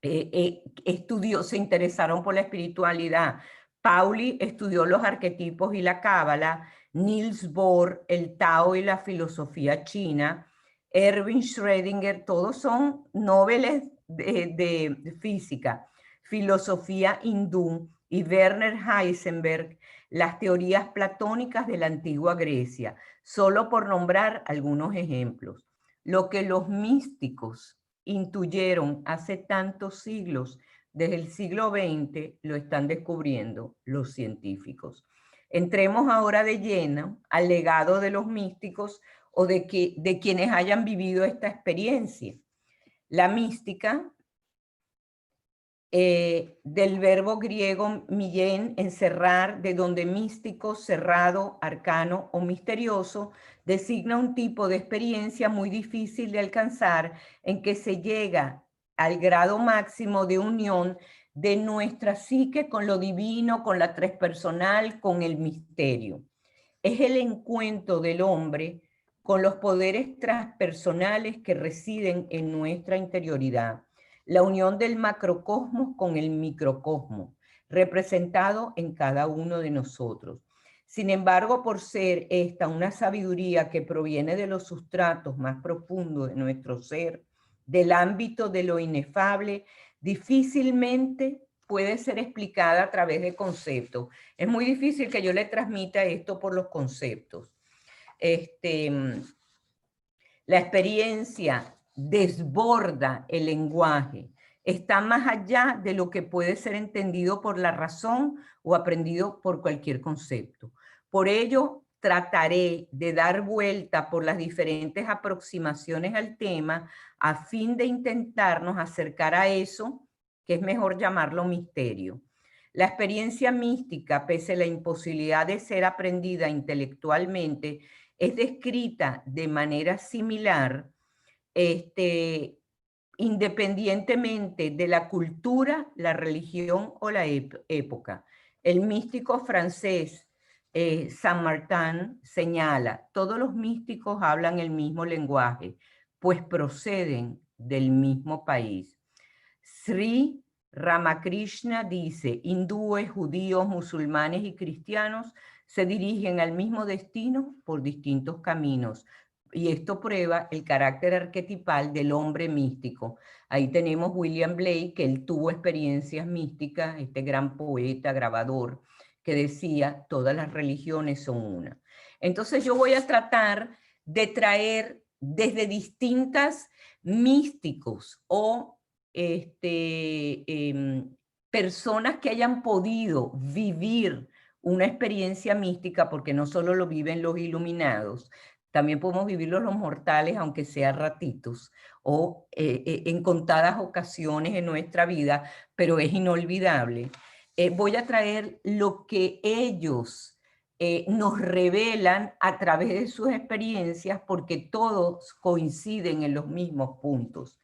se interesaron por la espiritualidad. Pauli estudió los arquetipos y la cábala, Niels Bohr, el Tao y la filosofía china, Erwin Schrödinger, todos son nobeles de física, filosofía hindú, y Werner Heisenberg, las teorías platónicas de la antigua Grecia, solo por nombrar algunos ejemplos. Lo que los místicos intuyeron hace tantos siglos, desde el siglo XX, lo están descubriendo los científicos. Entremos ahora de lleno al legado de los místicos o de quienes hayan vivido esta experiencia. La mística, del verbo griego mien, encerrar, de donde místico, cerrado, arcano o misterioso, designa un tipo de experiencia muy difícil de alcanzar, en que se llega al grado máximo de unión de nuestra psique con lo divino, con la transpersonal, con el misterio. Es el encuentro del hombre con los poderes transpersonales que residen en nuestra interioridad. La unión del macrocosmos con el microcosmos, representado en cada uno de nosotros. Sin embargo, por ser esta una sabiduría que proviene de los sustratos más profundos de nuestro ser, del ámbito de lo inefable, difícilmente puede ser explicada a través de conceptos. Es muy difícil que yo le transmita esto por los conceptos. La experiencia desborda el lenguaje, está más allá de lo que puede ser entendido por la razón o aprendido por cualquier concepto. Por ello, trataré de dar vuelta por las diferentes aproximaciones al tema a fin de intentarnos acercar a eso, que es mejor llamarlo misterio. La experiencia mística, pese a la imposibilidad de ser aprendida intelectualmente, es descrita de manera similar, independientemente de la cultura, la religión o la época. El místico francés Saint-Martin señala: todos los místicos hablan el mismo lenguaje, pues proceden del mismo país. Sri Ramakrishna dice: hindúes, judíos, musulmanes y cristianos se dirigen al mismo destino por distintos caminos. Y esto prueba el carácter arquetipal del hombre místico. Ahí tenemos William Blake, que él tuvo experiencias místicas, este gran poeta, grabador, que decía: todas las religiones son una. Entonces yo voy a tratar de traer desde distintas místicos o personas que hayan podido vivir una experiencia mística, porque no solo lo viven los iluminados, también podemos vivirlo los mortales, aunque sea ratitos, o en contadas ocasiones en nuestra vida, pero es inolvidable. Voy a traer lo que ellos nos revelan a través de sus experiencias, porque todos coinciden en los mismos puntos.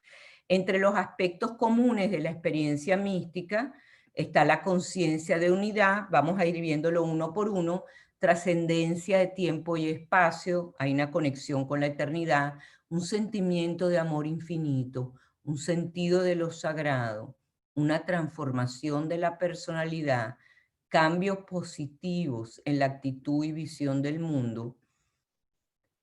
Entre los aspectos comunes de la experiencia mística Está la conciencia de unidad, vamos a ir viéndolo uno por uno, trascendencia de tiempo y espacio, hay una conexión con la eternidad, un sentimiento de amor infinito, un sentido de lo sagrado, una transformación de la personalidad, cambios positivos en la actitud y visión del mundo,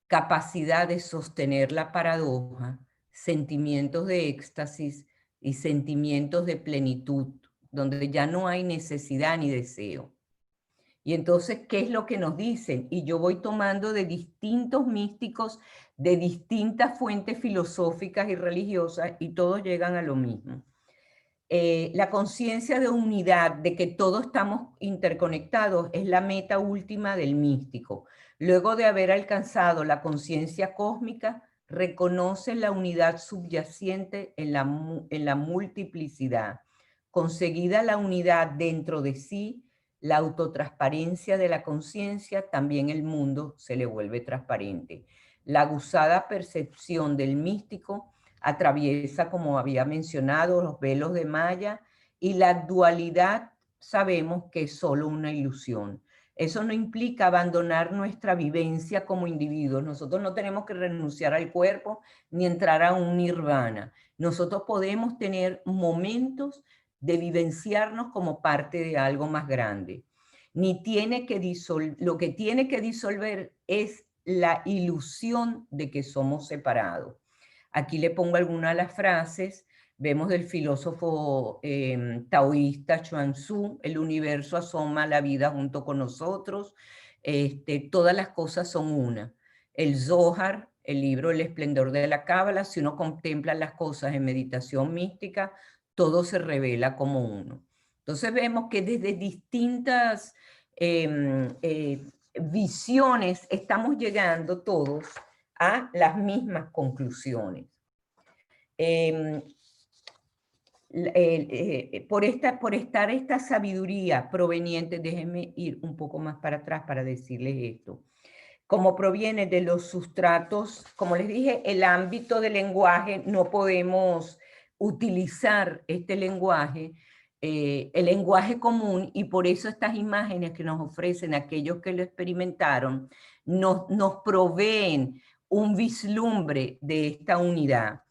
capacidad de sostener la paradoja, sentimientos de éxtasis y sentimientos de plenitud, donde ya no hay necesidad ni deseo. Y entonces, ¿qué es lo que nos dicen? Y yo voy tomando de distintos místicos, de distintas fuentes filosóficas y religiosas, y todos llegan a lo mismo. La conciencia de unidad, de que todos estamos interconectados, es la meta última del místico. Luego de haber alcanzado la conciencia cósmica, reconoce la unidad subyacente en la multiplicidad. Conseguida la unidad dentro de sí, la autotransparencia de la conciencia, también el mundo se le vuelve transparente. La aguzada percepción del místico atraviesa, como había mencionado, los velos de Maya, y la dualidad sabemos que es solo una ilusión. Eso no implica abandonar nuestra vivencia como individuos. Nosotros no tenemos que renunciar al cuerpo ni entrar a un nirvana. Nosotros podemos tener momentos de vivenciarnos como parte de algo más grande. Lo que tiene que disolver es la ilusión de que somos separados. Aquí le pongo algunas de las frases. Vemos del filósofo taoísta Chuang Tzu: el universo asoma la vida junto con nosotros, todas las cosas son una. El Zohar, el libro El esplendor de la Cábala, si uno contempla las cosas en meditación mística, todo se revela como uno. Entonces vemos que desde distintas visiones estamos llegando todos a las mismas conclusiones. Por estar esta sabiduría proveniente, déjenme ir un poco más para atrás para decirles esto, como proviene de los sustratos, como les dije, el ámbito del lenguaje, no podemos utilizar este lenguaje, el lenguaje común, y por eso estas imágenes que nos ofrecen aquellos que lo experimentaron nos proveen un vislumbre de esta unidad.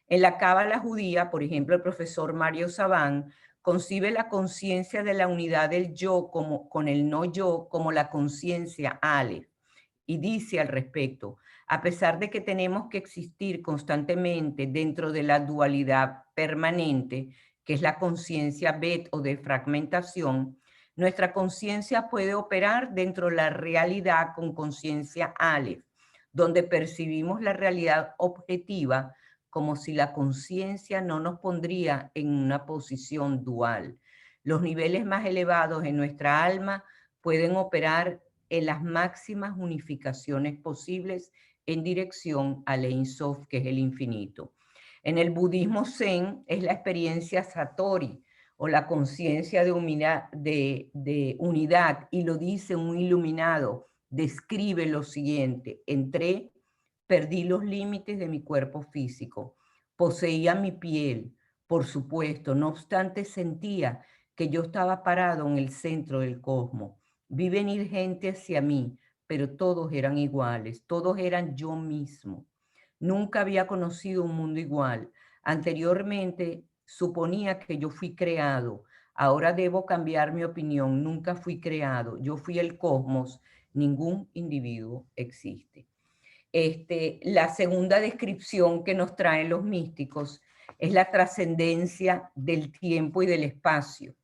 En la cábala judía, por ejemplo, el profesor Mario Saban concibe la conciencia de la unidad del yo con el no yo como la conciencia Aleph, y dice al respecto: a pesar de que tenemos que existir constantemente dentro de la dualidad permanente, que es la conciencia Bet o de fragmentación, nuestra conciencia puede operar dentro de la realidad con conciencia Aleph, donde percibimos la realidad objetiva como si la conciencia no nos pondría en una posición dual. Los niveles más elevados en nuestra alma pueden operar en las máximas unificaciones posibles en dirección al Ein Sof, que es el infinito. En el budismo Zen es la experiencia Satori, o la conciencia de unidad, y lo dice un iluminado, describe lo siguiente: perdí los límites de mi cuerpo físico, poseía mi piel, por supuesto, no obstante sentía que yo estaba parado en el centro del cosmos. Vi venir gente hacia mí, pero todos eran iguales, todos eran yo mismo. Nunca había conocido un mundo igual. Anteriormente suponía que yo fui creado. Ahora debo cambiar mi opinión. Nunca fui creado. Yo fui el cosmos. Ningún individuo existe. La segunda descripción que nos traen los místicos es la trascendencia del tiempo y del espacio.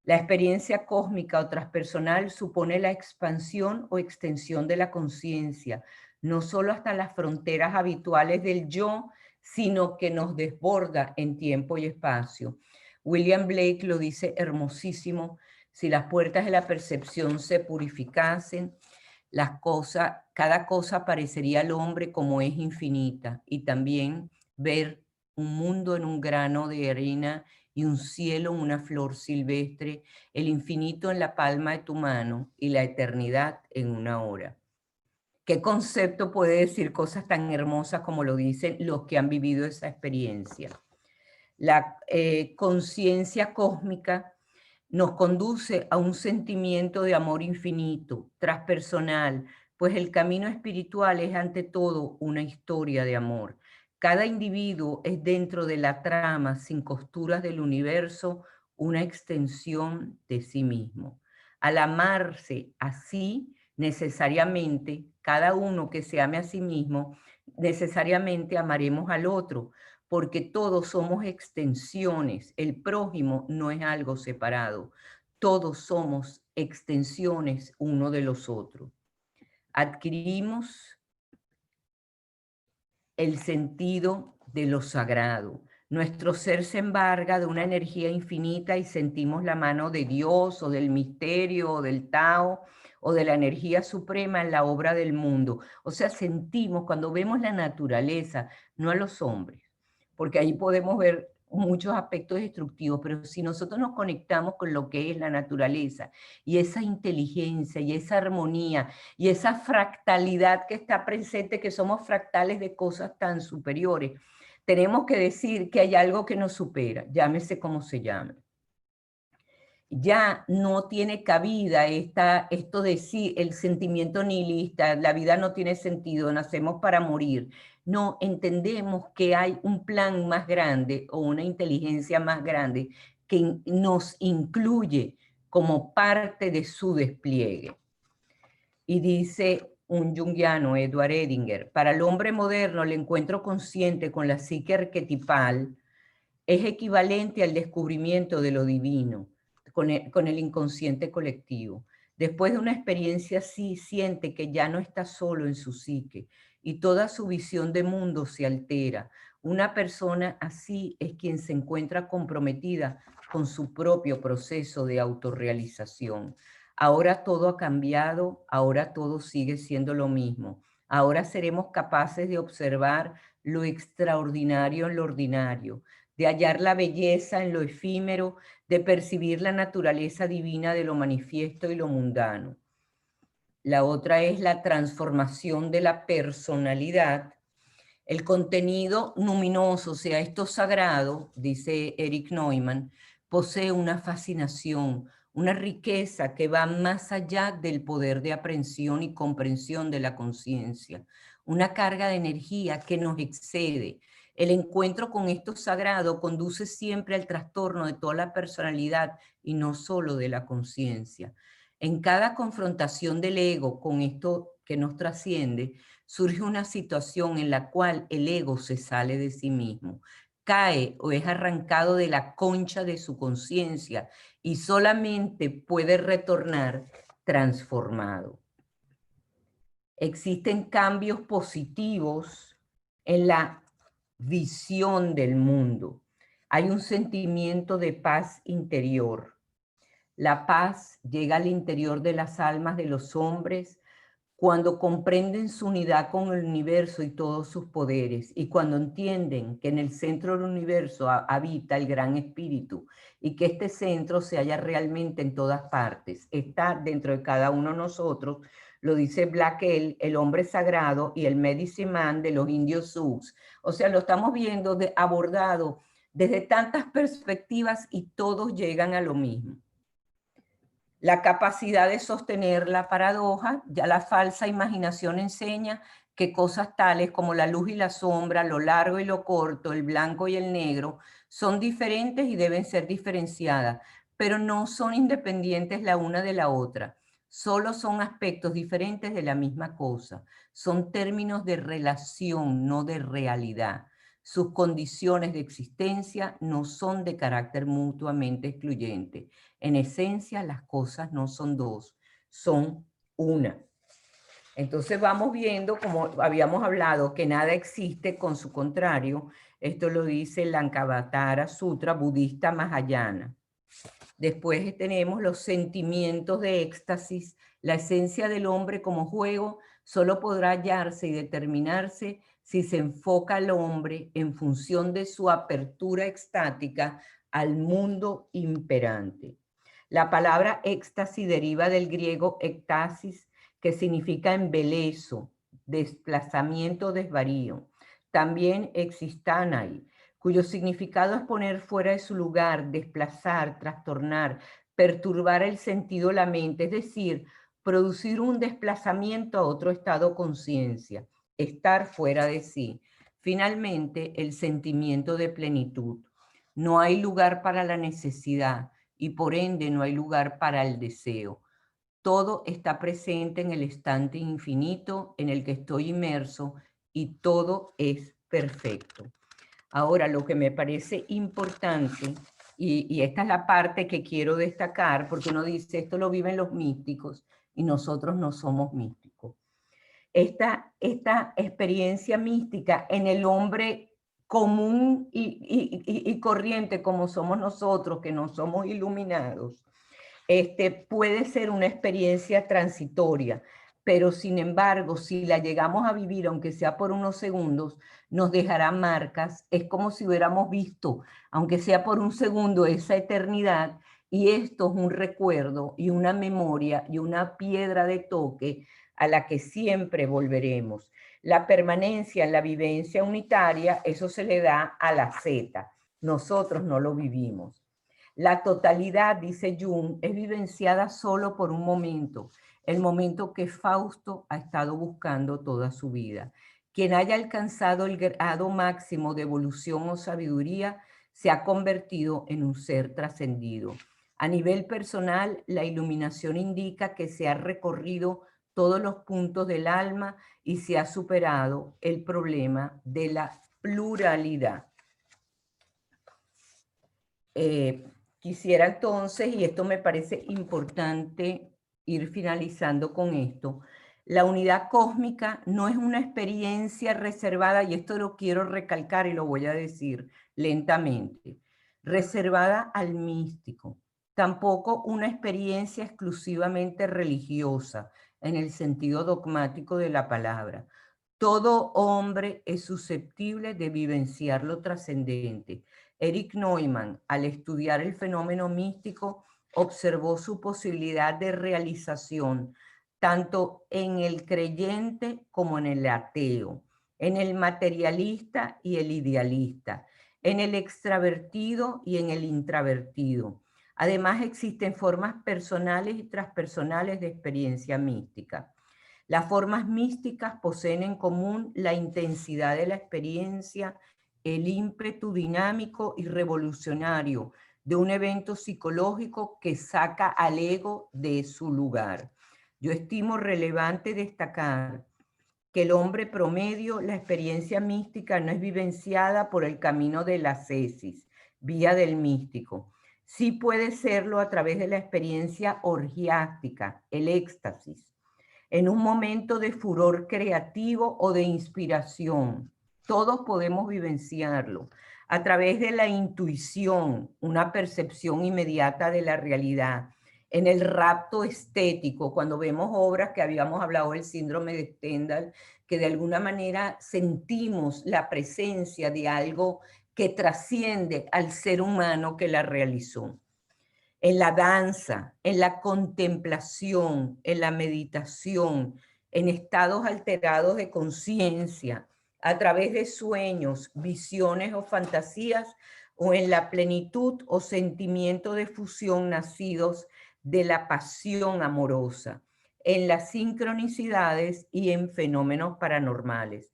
La experiencia cósmica o transpersonal supone la expansión o extensión de la conciencia, no solo hasta las fronteras habituales del yo, sino que nos desborda en tiempo y espacio. William Blake lo dice hermosísimo: si las puertas de la percepción se purificasen, cada cosa parecería al hombre como es infinita, y también ver un mundo en un grano de arena y un cielo en una flor silvestre, el infinito en la palma de tu mano y la eternidad en una hora. ¿Qué concepto puede decir cosas tan hermosas como lo dicen los que han vivido esa experiencia? La conciencia cósmica nos conduce a un sentimiento de amor infinito, transpersonal, pues el camino espiritual es ante todo una historia de amor. Cada individuo es dentro de la trama sin costuras del universo una extensión de sí mismo. Al amarse así, necesariamente, cada uno que se ame a sí mismo, necesariamente amaremos al otro, porque todos somos extensiones. El prójimo no es algo separado. Todos somos extensiones uno de los otros. Adquirimos el sentido de lo sagrado. Nuestro ser se embarga de una energía infinita y sentimos la mano de Dios o del misterio o del Tao o de la energía suprema en la obra del mundo. O sea, sentimos cuando vemos la naturaleza, no a los hombres, porque ahí podemos ver muchos aspectos destructivos, pero si nosotros nos conectamos con lo que es la naturaleza y esa inteligencia y esa armonía y esa fractalidad que está presente, que somos fractales de cosas tan superiores, tenemos que decir que hay algo que nos supera, llámese como se llame. Ya no tiene cabida esto de sí, el sentimiento nihilista, la vida no tiene sentido, nacemos para morir. No, entendemos que hay un plan más grande o una inteligencia más grande que nos incluye como parte de su despliegue. Y dice un junguiano, Edward Edinger, para el hombre moderno el encuentro consciente con la psique arquetipal es equivalente al descubrimiento de lo divino con el inconsciente colectivo. Después de una experiencia así, siente que ya no está solo en su psique y toda su visión de mundo se altera. Una persona así es quien se encuentra comprometida con su propio proceso de autorrealización. Ahora todo ha cambiado, ahora todo sigue siendo lo mismo. Ahora seremos capaces de observar lo extraordinario en lo ordinario, de hallar la belleza en lo efímero, de percibir la naturaleza divina de lo manifiesto y lo mundano. La otra es la transformación de la personalidad. El contenido luminoso, o sea, esto sagrado, dice Erich Neumann, posee una fascinación, una riqueza que va más allá del poder de aprehensión y comprensión de la conciencia, una carga de energía que nos excede. El encuentro con esto sagrado conduce siempre al trastorno de toda la personalidad y no solo de la conciencia. En cada confrontación del ego con esto que nos trasciende, surge una situación en la cual el ego se sale de sí mismo, cae o es arrancado de la concha de su conciencia y solamente puede retornar transformado. Existen cambios positivos en la visión del mundo. Hay un sentimiento de paz interior. La paz llega al interior de las almas de los hombres cuando comprenden su unidad con el universo y todos sus poderes, y cuando entienden que en el centro del universo habita el gran espíritu, y que este centro se halla realmente en todas partes, está dentro de cada uno de nosotros, lo dice Blackwell, el hombre sagrado y el medicine man de los indios Sioux. O sea, lo estamos viendo abordado desde tantas perspectivas y todos llegan a lo mismo. La capacidad de sostener la paradoja, ya la falsa imaginación enseña que cosas tales como la luz y la sombra, lo largo y lo corto, el blanco y el negro, son diferentes y deben ser diferenciadas, pero no son independientes la una de la otra. Solo son aspectos diferentes de la misma cosa. Son términos de relación, no de realidad. Sus condiciones de existencia no son de carácter mutuamente excluyente. En esencia, las cosas no son dos, son una. Entonces vamos viendo, como habíamos hablado, que nada existe con su contrario. Esto lo dice el Lankavatara Sutra budista Mahayana. Después tenemos los sentimientos de éxtasis. La esencia del hombre como juego solo podrá hallarse y determinarse si se enfoca al hombre en función de su apertura extática al mundo imperante. La palabra éxtasis deriva del griego ektasis, que significa embeleso, desplazamiento, desvarío. También existanai, cuyo significado es poner fuera de su lugar, desplazar, trastornar, perturbar el sentido de la mente, es decir, producir un desplazamiento a otro estado de conciencia, estar fuera de sí. Finalmente, el sentimiento de plenitud. No hay lugar para la necesidad y por ende no hay lugar para el deseo. Todo está presente en el instante infinito en el que estoy inmerso y todo es perfecto. Ahora, lo que me parece importante, y esta es la parte que quiero destacar, porque uno dice, esto lo viven los místicos y nosotros no somos místicos. Esta experiencia mística en el hombre común y corriente como somos nosotros, que no somos iluminados, puede ser una experiencia transitoria, pero sin embargo, si la llegamos a vivir, aunque sea por unos segundos, nos dejará marcas. Es como si hubiéramos visto, aunque sea por un segundo, esa eternidad, y esto es un recuerdo y una memoria y una piedra de toque a la que siempre volveremos. La permanencia en la vivencia unitaria, eso se le da a la Z. Nosotros no lo vivimos. La totalidad, dice Jung, es vivenciada solo por un momento, el momento que Fausto ha estado buscando toda su vida. Quien haya alcanzado el grado máximo de evolución o sabiduría se ha convertido en un ser trascendido. A nivel personal, la iluminación indica que se ha recorrido todos los puntos del alma y se ha superado el problema de la pluralidad. Quisiera entonces, y esto me parece importante ir finalizando con esto, la unidad cósmica no es una experiencia reservada, y esto lo quiero recalcar y lo voy a decir lentamente, reservada al místico, tampoco una experiencia exclusivamente religiosa en el sentido dogmático de la palabra. Todo hombre es susceptible de vivenciar lo trascendente. Erich Neumann, al estudiar el fenómeno místico, observó su posibilidad de realización tanto en el creyente como en el ateo, en el materialista y el idealista, en el extravertido y en el intravertido. Además, existen formas personales y transpersonales de experiencia mística. Las formas místicas poseen en común la intensidad de la experiencia, el ímpetu dinámico y revolucionario de un evento psicológico que saca al ego de su lugar. Yo estimo relevante destacar que el hombre promedio, la experiencia mística no es vivenciada por el camino de la ascesis, vía del místico. Sí puede serlo a través de la experiencia orgiástica, el éxtasis, en un momento de furor creativo o de inspiración. Todos podemos vivenciarlo a través de la intuición, una percepción inmediata de la realidad, en el rapto estético, cuando vemos obras que habíamos hablado del síndrome de Stendhal, que de alguna manera sentimos la presencia de algo que trasciende al ser humano que la realizó. En la danza, en la contemplación, en la meditación, en estados alterados de conciencia, a través de sueños, visiones o fantasías, o en la plenitud o sentimiento de fusión nacidos de la pasión amorosa, en las sincronicidades y en fenómenos paranormales.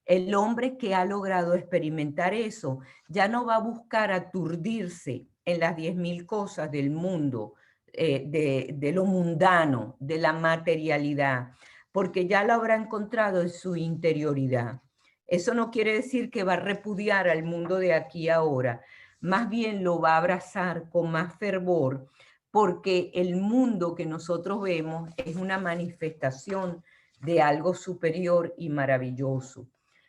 El hombre que ha logrado experimentar eso ya no va a buscar aturdirse en las 10.000 cosas del mundo, de lo mundano, de la materialidad, porque ya lo habrá encontrado en su interioridad. Eso no quiere decir que va a repudiar al mundo de aquí ahora, más bien lo va a abrazar con más fervor, porque el mundo que nosotros vemos es una manifestación de algo superior y maravilloso.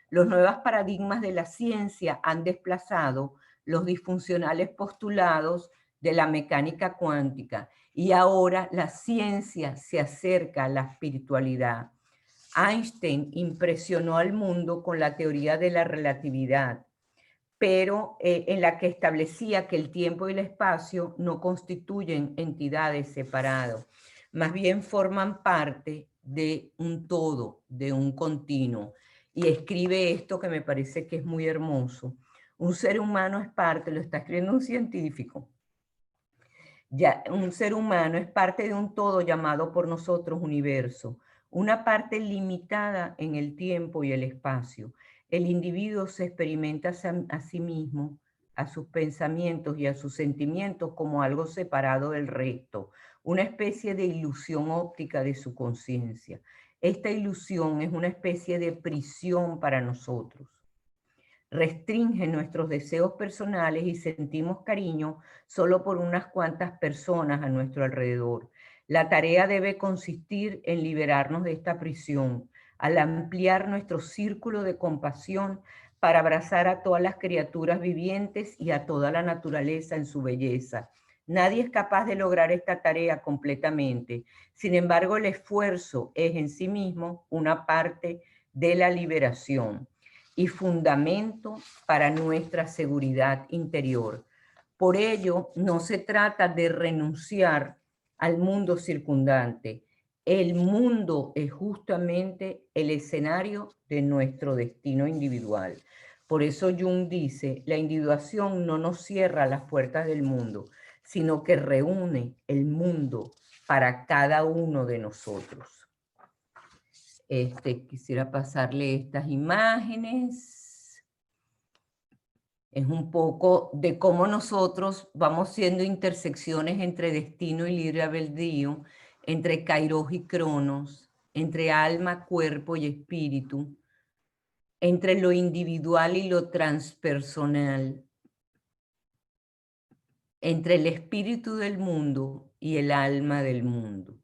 Los nuevos paradigmas de la ciencia han desplazado los disfuncionales postulados de la mecánica cuántica y ahora la ciencia se acerca a la espiritualidad. Einstein impresionó al mundo con la teoría de la relatividad, pero en la que establecía que el tiempo y el espacio no constituyen entidades separadas, más bien forman parte de un todo, de un continuo. Y escribe esto que me parece que es muy hermoso. Un ser humano es parte, lo está escribiendo un científico, ya, un ser humano es parte de un todo llamado por nosotros universo, una parte limitada en el tiempo y el espacio. El individuo se experimenta a sí mismo, a sus pensamientos y a sus sentimientos como algo separado del resto, una especie de ilusión óptica de su conciencia. Esta ilusión es una especie de prisión para nosotros. Restringe nuestros deseos personales y sentimos cariño solo por unas cuantas personas a nuestro alrededor. La tarea debe consistir en liberarnos de esta prisión, al ampliar nuestro círculo de compasión para abrazar a todas las criaturas vivientes y a toda la naturaleza en su belleza. Nadie es capaz de lograr esta tarea completamente. Sin embargo, el esfuerzo es en sí mismo una parte de la liberación y fundamento para nuestra seguridad interior. Por ello, no se trata de renunciar al mundo circundante. El mundo es justamente el escenario de nuestro destino individual. Por eso Jung dice, la individuación no nos cierra las puertas del mundo, sino que reúne el mundo para cada uno de nosotros. Quisiera pasarle estas imágenes. Es un poco de cómo nosotros vamos siendo intersecciones entre destino y libre albedrío, entre Kairos y Cronos, entre alma, cuerpo y espíritu, entre lo individual y lo transpersonal, entre el espíritu del mundo y el alma del mundo.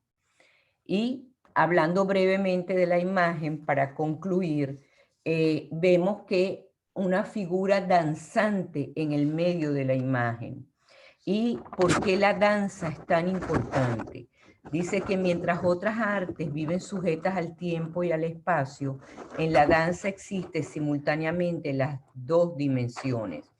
Y hablando brevemente de la imagen, para concluir, vemos que una figura danzante en el medio de la imagen. ¿Y por qué la danza es tan importante? Dice que mientras otras artes viven sujetas al tiempo y al espacio, en la danza existe simultáneamente las dos dimensiones.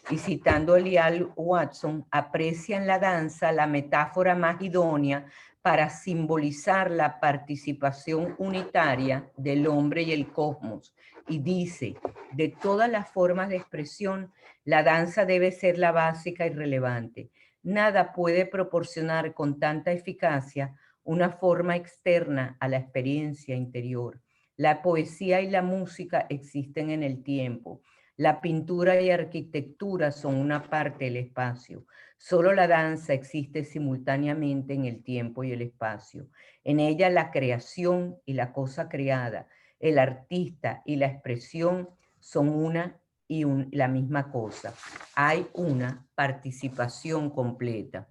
Y citando a Elial Watson, aprecia en la danza la metáfora más idónea para simbolizar la participación unitaria del hombre y el cosmos. Y dice, de todas las formas de expresión, la danza debe ser la básica y relevante. Nada puede proporcionar con tanta eficacia una forma externa a la experiencia interior. La poesía y la música existen en el tiempo. La pintura y arquitectura son una parte del espacio. Solo la danza existe simultáneamente en el tiempo y el espacio. En ella la creación y la cosa creada, el artista y la expresión son una y la misma cosa. Hay una participación completa.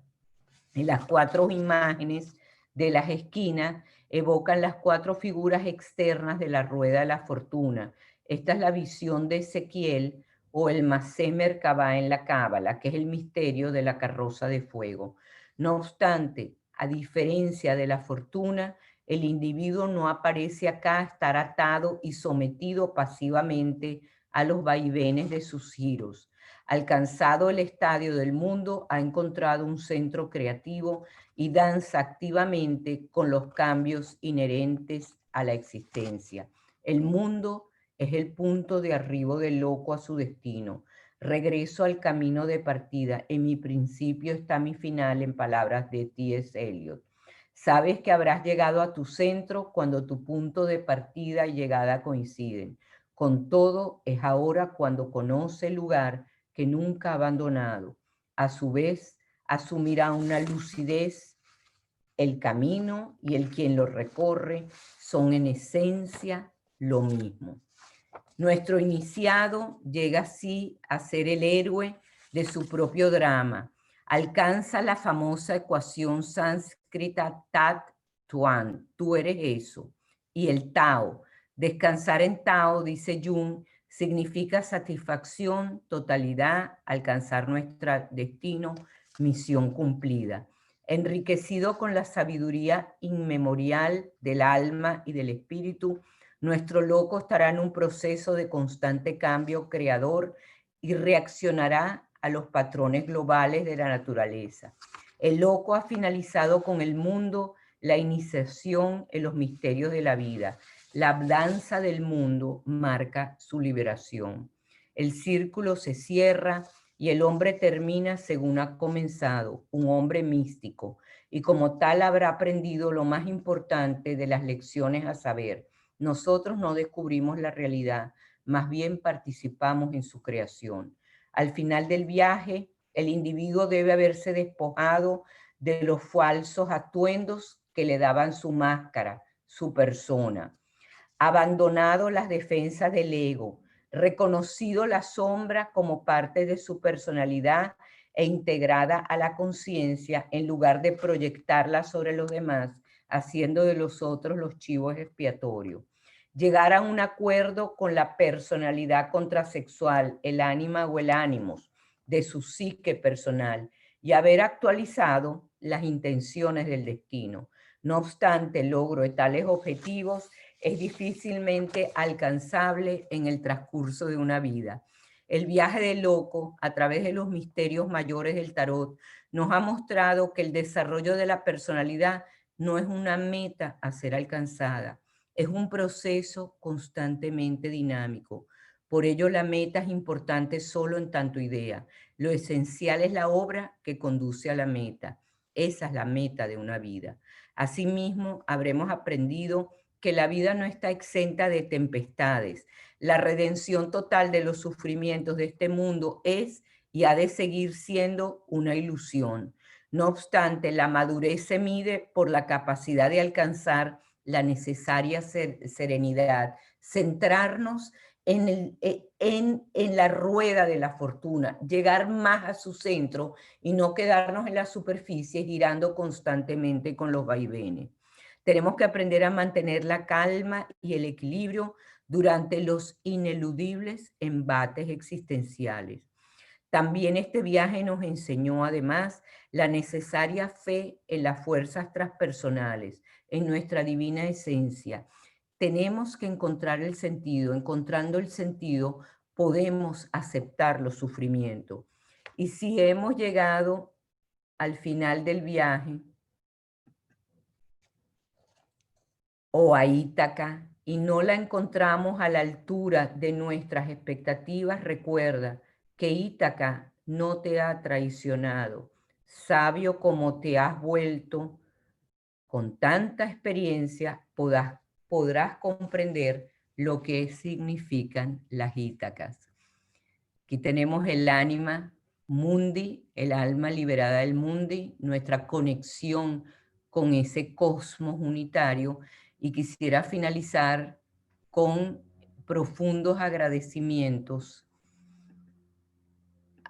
En las cuatro imágenes de las esquinas evocan las cuatro figuras externas de la rueda de la fortuna. Esta es la visión de Ezequiel o el Masé Merkabah en la Cábala, que es el misterio de la carroza de fuego. No obstante, a diferencia de la fortuna, el individuo no aparece acá a estar atado y sometido pasivamente a los vaivenes de sus giros. Alcanzado el estadio del mundo, ha encontrado un centro creativo y danza activamente con los cambios inherentes a la existencia. El mundo es el punto de arribo del loco a su destino. Regreso al camino de partida. En mi principio está mi final, en palabras de T.S. Eliot. Sabes que habrás llegado a tu centro cuando tu punto de partida y llegada coinciden. Con todo, es ahora cuando conoce el lugar que nunca ha abandonado. A su vez, asumirá una lucidez. El camino y el quien lo recorre son en esencia lo mismo. Nuestro iniciado llega así a ser el héroe de su propio drama. Alcanza la famosa ecuación sánscrita Tat Tuan, tú eres eso. Y el Tao, descansar en Tao, dice Jung, significa satisfacción, totalidad, alcanzar nuestro destino, misión cumplida. Enriquecido con la sabiduría inmemorial del alma y del espíritu, nuestro loco estará en un proceso de constante cambio creador y reaccionará a los patrones globales de la naturaleza. El loco ha finalizado con el mundo la iniciación en los misterios de la vida. La danza del mundo marca su liberación. El círculo se cierra y el hombre termina según ha comenzado, un hombre místico, y como tal habrá aprendido lo más importante de las lecciones a saber. Nosotros no descubrimos la realidad, más bien participamos en su creación. Al final del viaje, el individuo debe haberse despojado de los falsos atuendos que le daban su máscara, su persona, abandonado las defensas del ego, reconocido la sombra como parte de su personalidad e integrada a la conciencia en lugar de proyectarla sobre los demás, haciendo de los otros los chivos expiatorios. Llegar a un acuerdo con la personalidad contrasexual, el ánima o el ánimos de su psique personal y haber actualizado las intenciones del destino. No obstante, el logro de tales objetivos es difícilmente alcanzable en el transcurso de una vida. El viaje del loco, a través de los misterios mayores del tarot, nos ha mostrado que el desarrollo de la personalidad no es una meta a ser alcanzada, es un proceso constantemente dinámico. Por ello, la meta es importante solo en tanto idea. Lo esencial es la obra que conduce a la meta. Esa es la meta de una vida. Asimismo, habremos aprendido que la vida no está exenta de tempestades. La redención total de los sufrimientos de este mundo es y ha de seguir siendo una ilusión. No obstante, la madurez se mide por la capacidad de alcanzar la necesaria serenidad, centrarnos en la rueda de la fortuna, llegar más a su centro y no quedarnos en la superficie girando constantemente con los vaivenes. Tenemos que aprender a mantener la calma y el equilibrio durante los ineludibles embates existenciales. También este viaje nos enseñó además la necesaria fe en las fuerzas transpersonales, en nuestra divina esencia. Tenemos que encontrar el sentido. Encontrando el sentido, podemos aceptar los sufrimientos. Y si hemos llegado al final del viaje, o a Ítaca, y no la encontramos a la altura de nuestras expectativas, recuerda que Ítaca no te ha traicionado. Sabio como te has vuelto, con tanta experiencia podrás comprender lo que significan las Ítacas. Aquí tenemos el ánima mundi, el alma liberada del mundi, nuestra conexión con ese cosmos unitario, y quisiera finalizar con profundos agradecimientos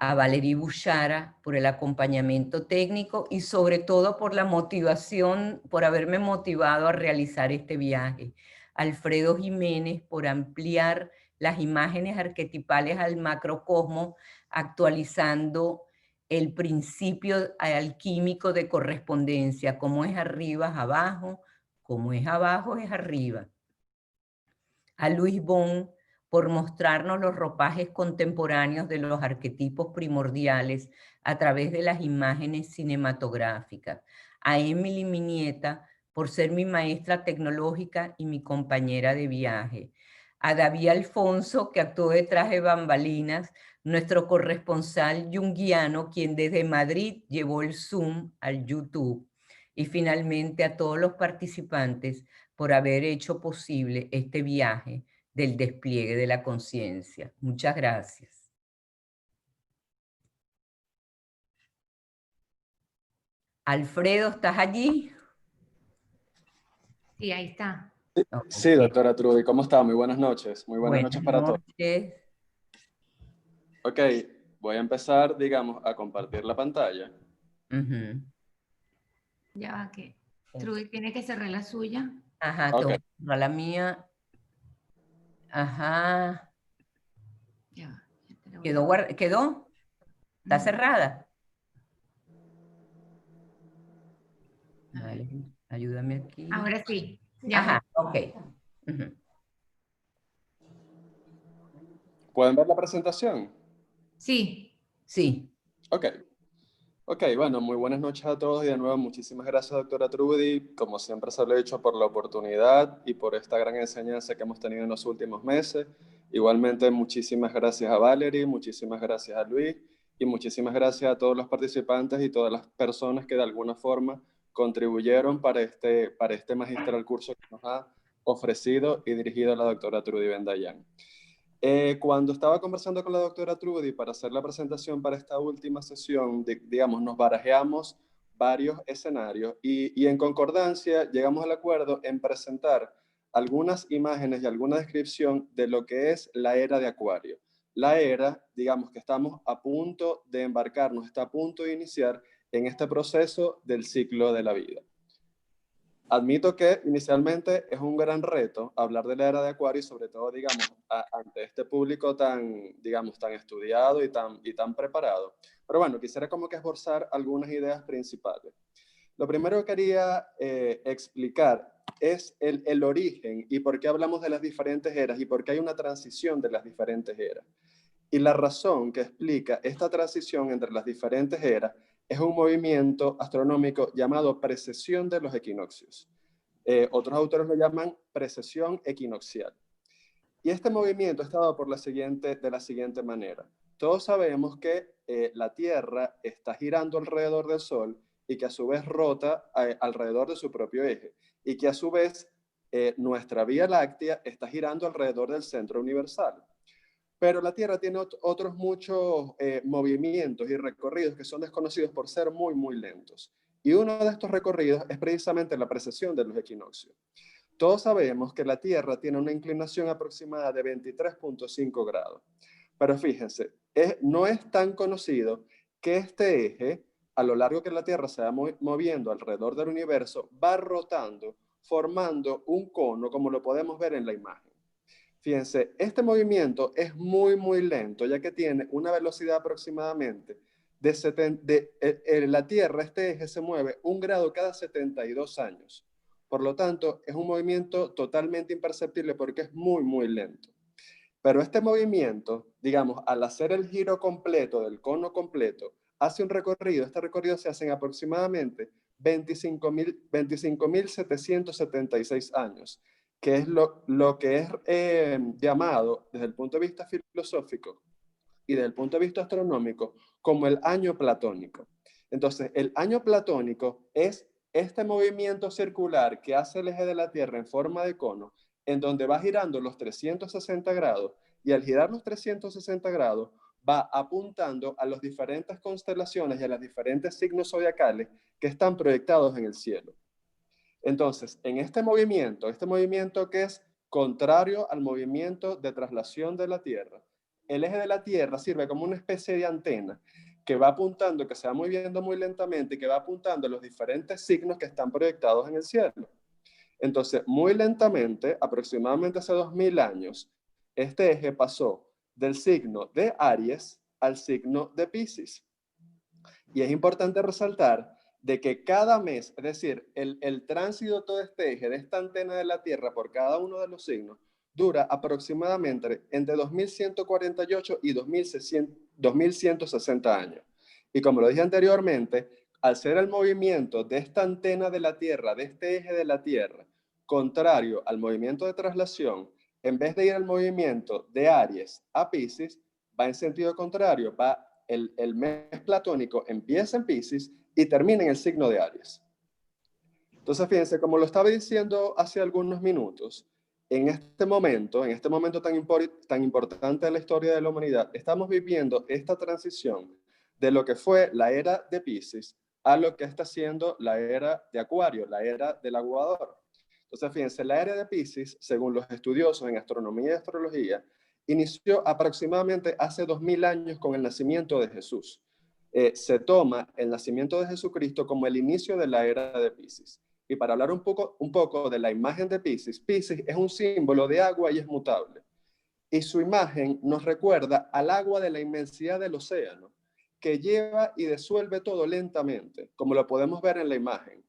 a Valerie Buchara por el acompañamiento técnico y sobre todo por la motivación, por haberme motivado a realizar este viaje. Alfredo Jiménez por ampliar las imágenes arquetipales al macrocosmo, actualizando el principio alquímico de correspondencia, como es arriba es abajo, como es abajo es arriba. A Luis Bon por mostrarnos los ropajes contemporáneos de los arquetipos primordiales a través de las imágenes cinematográficas. A Emily, mi nieta, por ser mi maestra tecnológica y mi compañera de viaje. A David Alfonso, que actuó detrás de bambalinas, nuestro corresponsal junguiano, quien desde Madrid llevó el Zoom al YouTube. Y finalmente a todos los participantes por haber hecho posible este viaje del despliegue de la conciencia. Muchas gracias. Alfredo, ¿estás allí? Sí, ahí está. Sí, doctora Trudy, ¿cómo está? Muy buenas noches. Muy buenas noches para todos. Ok, voy a empezar, digamos, a compartir la pantalla. Ya va que Trudy tiene que cerrar la suya. Ajá, okay. Tengo la mía. Ajá. Ya, ¿Quedó? ¿Está cerrada? Vale, ayúdame aquí. Ahora sí. Ya. Ajá, ok. ¿Pueden ver la presentación? Sí. Sí. Ok, bueno, muy buenas noches a todos y de nuevo muchísimas gracias, doctora Trudy, como siempre se lo he dicho, por la oportunidad y por esta gran enseñanza que hemos tenido en los últimos meses Igualmente, muchísimas gracias a Valerie, muchísimas gracias a Luis y muchísimas gracias a todos los participantes y todas las personas que de alguna forma contribuyeron para este magistral curso que nos ha ofrecido y dirigido la doctora Trudy Bendayan. Cuando estaba conversando con la doctora Trudy para hacer la presentación para esta última sesión, digamos, nos barajeamos varios escenarios y en concordancia llegamos al acuerdo en presentar algunas imágenes y alguna descripción de lo que es la era de Acuario. La era, digamos que estamos a punto de embarcarnos, está a punto de iniciar en este proceso del ciclo de la vida. Admito que inicialmente es un gran reto hablar de la era de Acuario y sobre todo, digamos, ante este público tan, digamos, tan estudiado y tan preparado. Pero bueno, quisiera como que esbozar algunas ideas principales. Lo primero que quería explicar es el origen y por qué hablamos de las diferentes eras y por qué hay una transición de las diferentes eras. Y la razón que explica esta transición entre las diferentes eras es un movimiento astronómico llamado precesión de los equinoccios. Otros autores lo llaman precesión equinoccial. Y este movimiento está dado de la siguiente manera. Todos sabemos que la Tierra está girando alrededor del Sol y que a su vez rota alrededor de su propio eje. Y que a su vez nuestra Vía Láctea está girando alrededor del centro universal. Pero la Tierra tiene otros muchos movimientos y recorridos que son desconocidos por ser muy, muy lentos. Y uno de estos recorridos es precisamente la precesión de los equinoccios. Todos sabemos que la Tierra tiene una inclinación aproximada de 23.5 grados. Pero fíjense, no es tan conocido que este eje, a lo largo que la Tierra se va moviendo alrededor del universo, va rotando, formando un cono, como lo podemos ver en la imagen. Fíjense, este movimiento es muy, muy lento, ya que tiene una velocidad aproximadamente la Tierra, este eje se mueve 1 grado cada 72 años. Por lo tanto, es un movimiento totalmente imperceptible porque es muy, muy lento. Pero este movimiento, digamos, al hacer el giro completo del cono completo, hace un recorrido. Este recorrido se hace en aproximadamente 25.776 años, que es lo que es llamado desde el punto de vista filosófico y desde el punto de vista astronómico como el año platónico. Entonces, el año platónico es este movimiento circular que hace el eje de la Tierra en forma de cono, en donde va girando los 360 grados, y al girar los 360 grados va apuntando a las diferentes constelaciones y a los diferentes signos zodiacales que están proyectados en el cielo. Entonces, en este movimiento que es contrario al movimiento de traslación de la Tierra, el eje de la Tierra sirve como una especie de antena que va apuntando, que se va moviendo muy lentamente y que va apuntando a los diferentes signos que están proyectados en el cielo. Entonces, muy lentamente, aproximadamente hace 2000 años, este eje pasó del signo de Aries al signo de Piscis. Y es importante resaltar de que cada mes, es decir, el tránsito de todo este eje, de esta antena de la Tierra por cada uno de los signos, dura aproximadamente entre 2148 y 2160 años. Y como lo dije anteriormente, al ser el movimiento de esta antena de la Tierra, de este eje de la Tierra, contrario al movimiento de traslación, en vez de ir al movimiento de Aries a Piscis, va en sentido contrario, va el mes platónico empieza en Piscis y termina en el signo de Aries. Entonces, fíjense, como lo estaba diciendo hace algunos minutos, en este momento tan importante de la historia de la humanidad, estamos viviendo esta transición de lo que fue la era de Piscis a lo que está siendo la era de Acuario, la era del aguador. Entonces, fíjense, la era de Piscis, según los estudiosos en astronomía y astrología, inició aproximadamente hace 2000 años con el nacimiento de Jesús. Se toma el nacimiento de Jesucristo como el inicio de la era de Piscis. Y para hablar un poco de la imagen de Piscis, Piscis es un símbolo de agua y es mutable. Y su imagen nos recuerda al agua de la inmensidad del océano, que lleva y disuelve todo lentamente, como lo podemos ver en la imagen.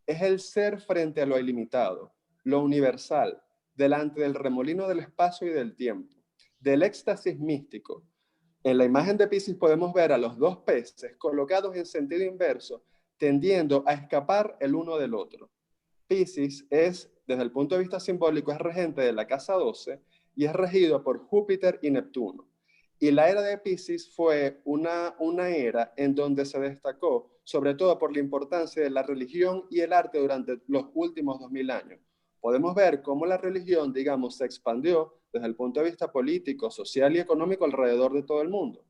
Es el ser frente a lo ilimitado, lo universal, delante del remolino del espacio y del tiempo, del éxtasis místico. En la imagen de Piscis podemos ver a los dos peces colocados en sentido inverso, tendiendo a escapar el uno del otro. Piscis es, desde el punto de vista simbólico, es regente de la casa 12 y es regido por Júpiter y Neptuno. Y la era de Piscis fue una era en donde se destacó, sobre todo por la importancia de la religión y el arte durante los últimos 2000 años. Podemos ver cómo la religión, digamos, se expandió desde el punto de vista político, social y económico alrededor de todo el mundo.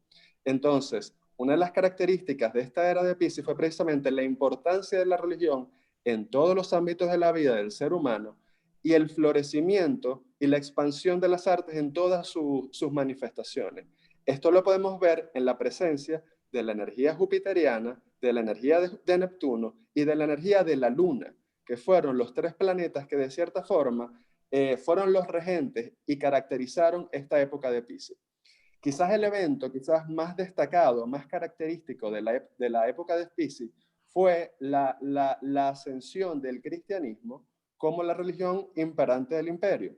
Entonces, una de las características de esta era de Piscis fue precisamente la importancia de la religión en todos los ámbitos de la vida del ser humano y el florecimiento y la expansión de las artes en todas sus manifestaciones. Esto lo podemos ver en la presencia de la energía jupiteriana, de la energía de Neptuno y de la energía de la Luna, que fueron los tres planetas que de cierta forma fueron los regentes y caracterizaron esta época de Piscis. Quizás el evento más destacado, más característico de la época de Piscis fue la ascensión del cristianismo como la religión imperante del imperio.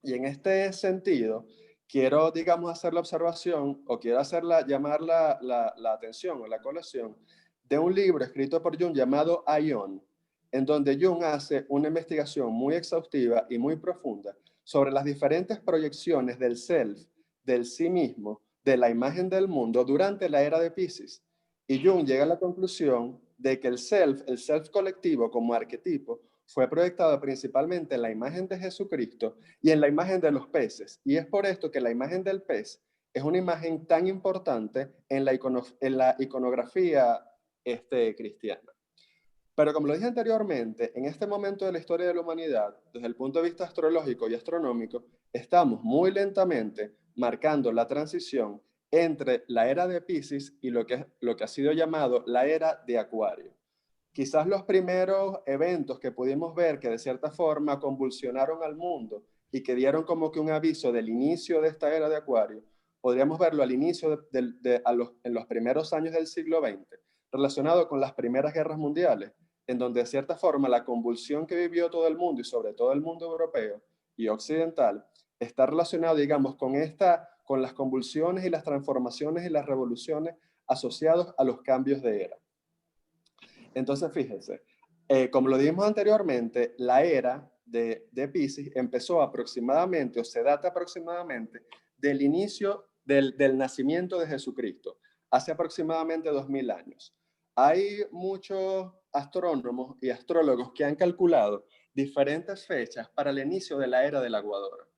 Y en este sentido, quiero, digamos, hacer la observación o quiero llamar la atención o la colación de un libro escrito por Jung llamado Aion, en donde Jung hace una investigación muy exhaustiva y muy profunda sobre las diferentes proyecciones del self, del sí mismo, de la imagen del mundo durante la era de Piscis. Y Jung llega a la conclusión de que el self colectivo como arquetipo, fue proyectado principalmente en la imagen de Jesucristo y en la imagen de los peces. Y es por esto que la imagen del pez es una imagen tan importante en la iconografía cristiana. Pero como lo dije anteriormente, en este momento de la historia de la humanidad, desde el punto de vista astrológico y astronómico, estamos muy lentamente marcando la transición entre la era de Piscis y lo que ha sido llamado la era de Acuario. Quizás los primeros eventos que pudimos ver que de cierta forma convulsionaron al mundo y que dieron como que un aviso del inicio de esta era de Acuario, podríamos verlo al inicio en los primeros años del siglo XX, relacionado con las primeras guerras mundiales, en donde de cierta forma la convulsión que vivió todo el mundo y sobre todo el mundo europeo y occidental está relacionado, digamos, con las convulsiones y las transformaciones y las revoluciones asociados a los cambios de era. Entonces, fíjense, como lo dijimos anteriormente, la era de Piscis empezó aproximadamente, o se data aproximadamente, del inicio del nacimiento de Jesucristo, hace aproximadamente 2000 años. Hay muchos astrónomos y astrólogos que han calculado diferentes fechas para el inicio de la era del aguador.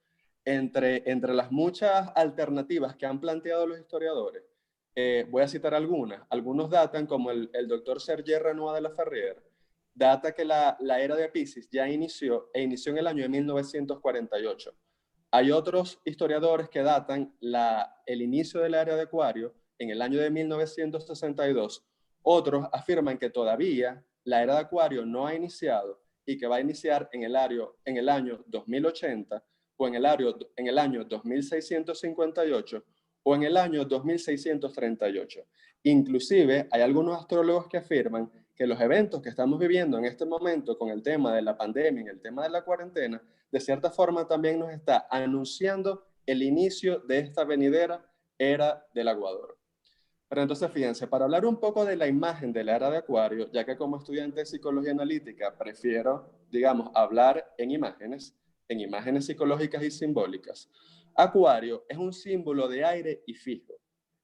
Entre las muchas alternativas que han planteado los historiadores, voy a citar algunas. Algunos datan, como el doctor Serge Renoir de la Ferrière, data que la era de Piscis ya inició en el año de 1948. Hay otros historiadores que datan el inicio de la era de Acuario en el año de 1962. Otros afirman que todavía la era de Acuario no ha iniciado y que va a iniciar en el año 2080 o en el año 2658 o en el año 2638. Inclusive hay algunos astrólogos que afirman que los eventos que estamos viviendo en este momento con el tema de la pandemia, en el tema de la cuarentena, de cierta forma también nos está anunciando el inicio de esta venidera era del aguador. Pero entonces fíjense, para hablar un poco de la imagen de la era de Acuario, ya que como estudiante de psicología analítica prefiero, digamos, hablar en imágenes psicológicas y simbólicas, Acuario es un símbolo de aire y fijo.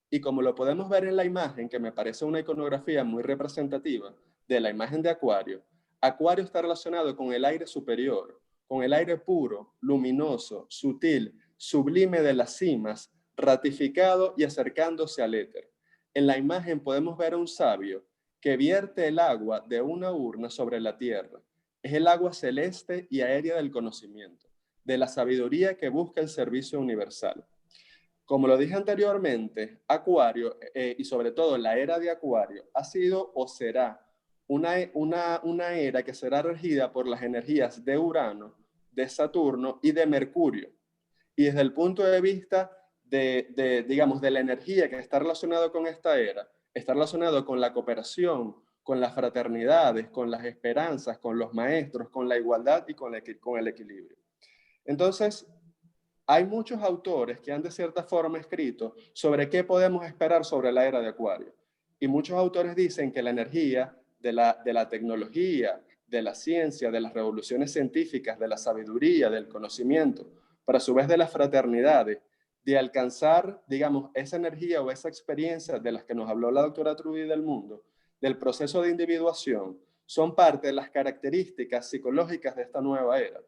Y como lo podemos ver en la imagen, que me parece una iconografía muy representativa de la imagen de Acuario, Acuario está relacionado con el aire superior, con el aire puro, luminoso, sutil, sublime de las cimas, ratificado y acercándose al éter. En la imagen podemos ver a un sabio que vierte el agua de una urna sobre la tierra. Es el agua celeste y aérea del conocimiento, de la sabiduría que busca el servicio universal. Como lo dije anteriormente, Acuario, y sobre todo la era de Acuario, ha sido o será una era que será regida por las energías de Urano, de Saturno y de Mercurio. Y desde el punto de vista digamos, de la energía que está relacionado con esta era, está relacionado con la cooperación, con las fraternidades, con las esperanzas, con los maestros, con la igualdad y con el equilibrio. Entonces, hay muchos autores que han de cierta forma escrito sobre qué podemos esperar sobre la era de Acuario. Y muchos autores dicen que la energía de la tecnología, de la ciencia, de las revoluciones científicas, de la sabiduría, del conocimiento, pero a su vez de las fraternidades, de alcanzar, digamos, esa energía o esa experiencia de las que nos habló la doctora Trudy del mundo, del proceso de individuación, son parte de las características psicológicas de esta nueva era.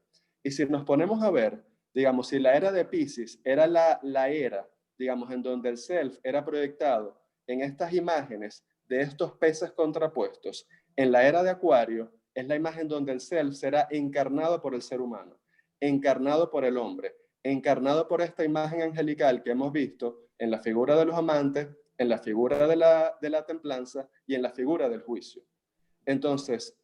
Y si nos ponemos a ver, digamos, si la era de Piscis era la era, digamos, en donde el self era proyectado en estas imágenes de estos peces contrapuestos, en la era de Acuario es la imagen donde el self será encarnado por el ser humano, encarnado por el hombre, encarnado por esta imagen angelical que hemos visto en la figura de los amantes, en la figura de la templanza y en la figura del juicio. Entonces,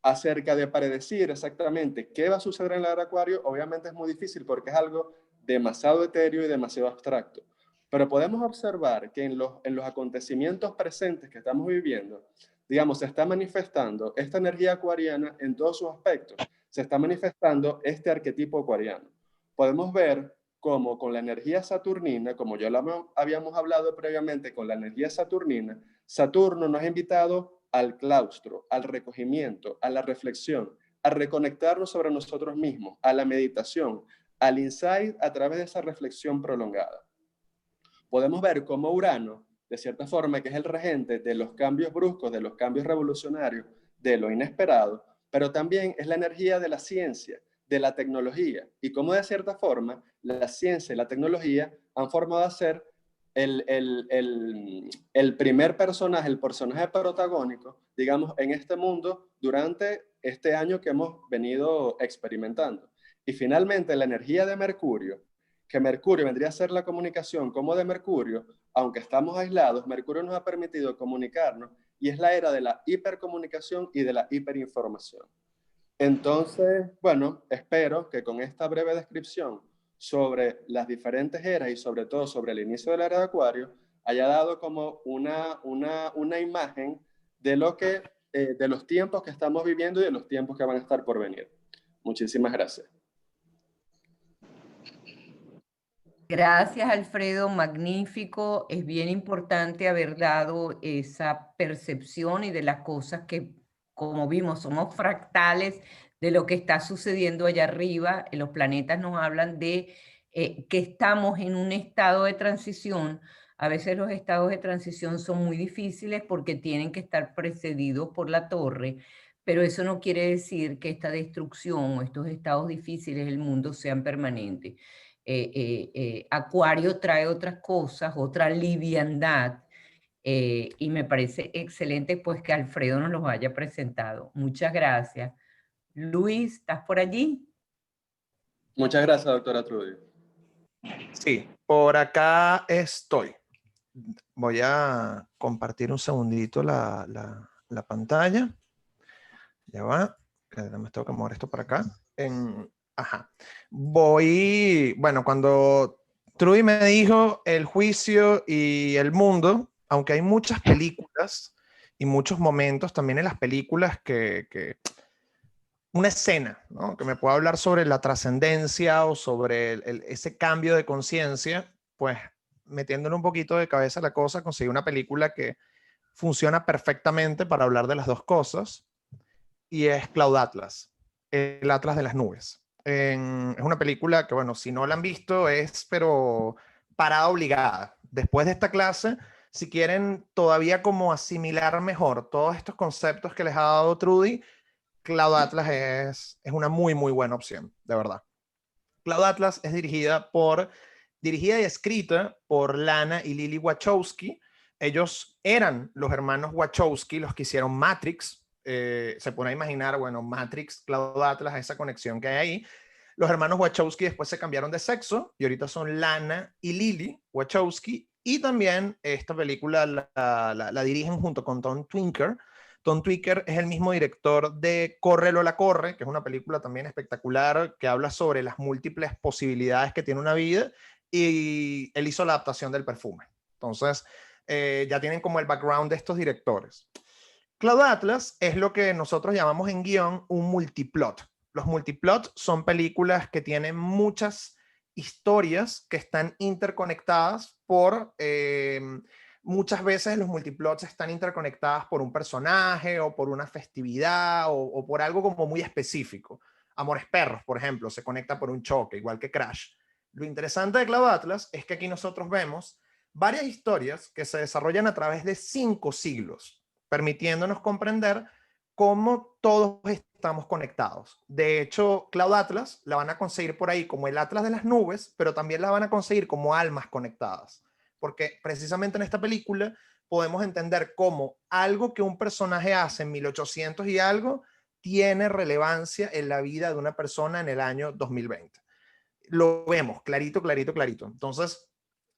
acerca de predecir exactamente qué va a suceder en la era de Acuario, obviamente es muy difícil porque es algo demasiado etéreo y demasiado abstracto. Pero podemos observar que en los acontecimientos presentes que estamos viviendo, digamos, se está manifestando esta energía acuariana en todos sus aspectos. Se está manifestando este arquetipo acuariano. Podemos ver cómo con la energía saturnina, como ya lo habíamos hablado previamente con la energía saturnina, Saturno nos ha invitado al claustro, al recogimiento, a la reflexión, a reconectarnos sobre nosotros mismos, a la meditación, al insight a través de esa reflexión prolongada. Podemos ver cómo Urano, de cierta forma, que es el regente de los cambios bruscos, de los cambios revolucionarios, de lo inesperado, pero también es la energía de la ciencia, de la tecnología, y cómo de cierta forma la ciencia y la tecnología han formado a ser el primer personaje, el personaje protagónico, digamos, en este mundo durante este año que hemos venido experimentando. Y finalmente la energía de Mercurio, que Mercurio vendría a ser la comunicación como de Mercurio, aunque estamos aislados, Mercurio nos ha permitido comunicarnos y es la era de la hipercomunicación y de la hiperinformación. Entonces, bueno, espero que con esta breve descripción sobre las diferentes eras y sobre todo sobre el inicio de la era de Acuario, haya dado como una imagen de lo que, de los tiempos que estamos viviendo y de los tiempos que van a estar por venir. Muchísimas gracias. Gracias, Alfredo, magnífico. Es bien importante haber dado esa percepción y de las cosas que, como vimos, somos fractales de lo que está sucediendo allá arriba. Los planetas nos hablan de que estamos en un estado de transición. A veces los estados de transición son muy difíciles porque tienen que estar precedidos por la torre, pero eso no quiere decir que esta destrucción o estos estados difíciles del mundo sean permanentes. Acuario trae otras cosas, otra liviandad, y me parece excelente pues que Alfredo nos los haya presentado. Muchas gracias. Luis, ¿estás por allí? Muchas gracias, doctora Trudy. Sí, por acá estoy. Voy a compartir un segundito la pantalla. Ya va. Me tengo que mover esto para acá. Ajá. Bueno, cuando Trudy me dijo El juicio y el mundo, aunque hay muchas películas y muchos momentos también en las películas que una escena, ¿no? Que me pueda hablar sobre la trascendencia o sobre ese cambio de conciencia, pues metiéndole un poquito de cabeza a la cosa, conseguí una película que funciona perfectamente para hablar de las dos cosas, y es Cloud Atlas, el Atlas de las nubes. Es una película que, bueno, si no la han visto, pero parada obligada. Después de esta clase, si quieren todavía como asimilar mejor todos estos conceptos que les ha dado Trudy, Cloud Atlas es una muy, muy buena opción, de verdad. Cloud Atlas es dirigida y escrita por Lana y Lily Wachowski. Ellos eran los hermanos Wachowski, los que hicieron Matrix. Se pone a imaginar, bueno, Matrix, Cloud Atlas, esa conexión que hay ahí. Los hermanos Wachowski después se cambiaron de sexo y ahorita son Lana y Lily Wachowski, y también esta película la dirigen junto con Tom Tykwer. Tom Tykwer es el mismo director de Corre Lola Corre, que es una película también espectacular que habla sobre las múltiples posibilidades que tiene una vida, y él hizo la adaptación del Perfume. Entonces, ya tienen como el background de estos directores. Cloud Atlas es lo que nosotros llamamos en guión un multiplot. Los multiplot son películas que tienen muchas historias que están interconectadas por... muchas veces los multiplots están interconectadas por un personaje o por una festividad o por algo como muy específico. Amores Perros, por ejemplo, se conecta por un choque, igual que Crash. Lo interesante de Cloud Atlas es que aquí nosotros vemos varias historias que se desarrollan a través de 5 siglos, permitiéndonos comprender cómo todos estamos conectados. De hecho, Cloud Atlas la van a conseguir por ahí como el Atlas de las nubes, pero también la van a conseguir como almas conectadas, porque precisamente en esta película podemos entender cómo algo que un personaje hace en 1800 y algo tiene relevancia en la vida de una persona en el año 2020. Lo vemos clarito, clarito, clarito. Entonces,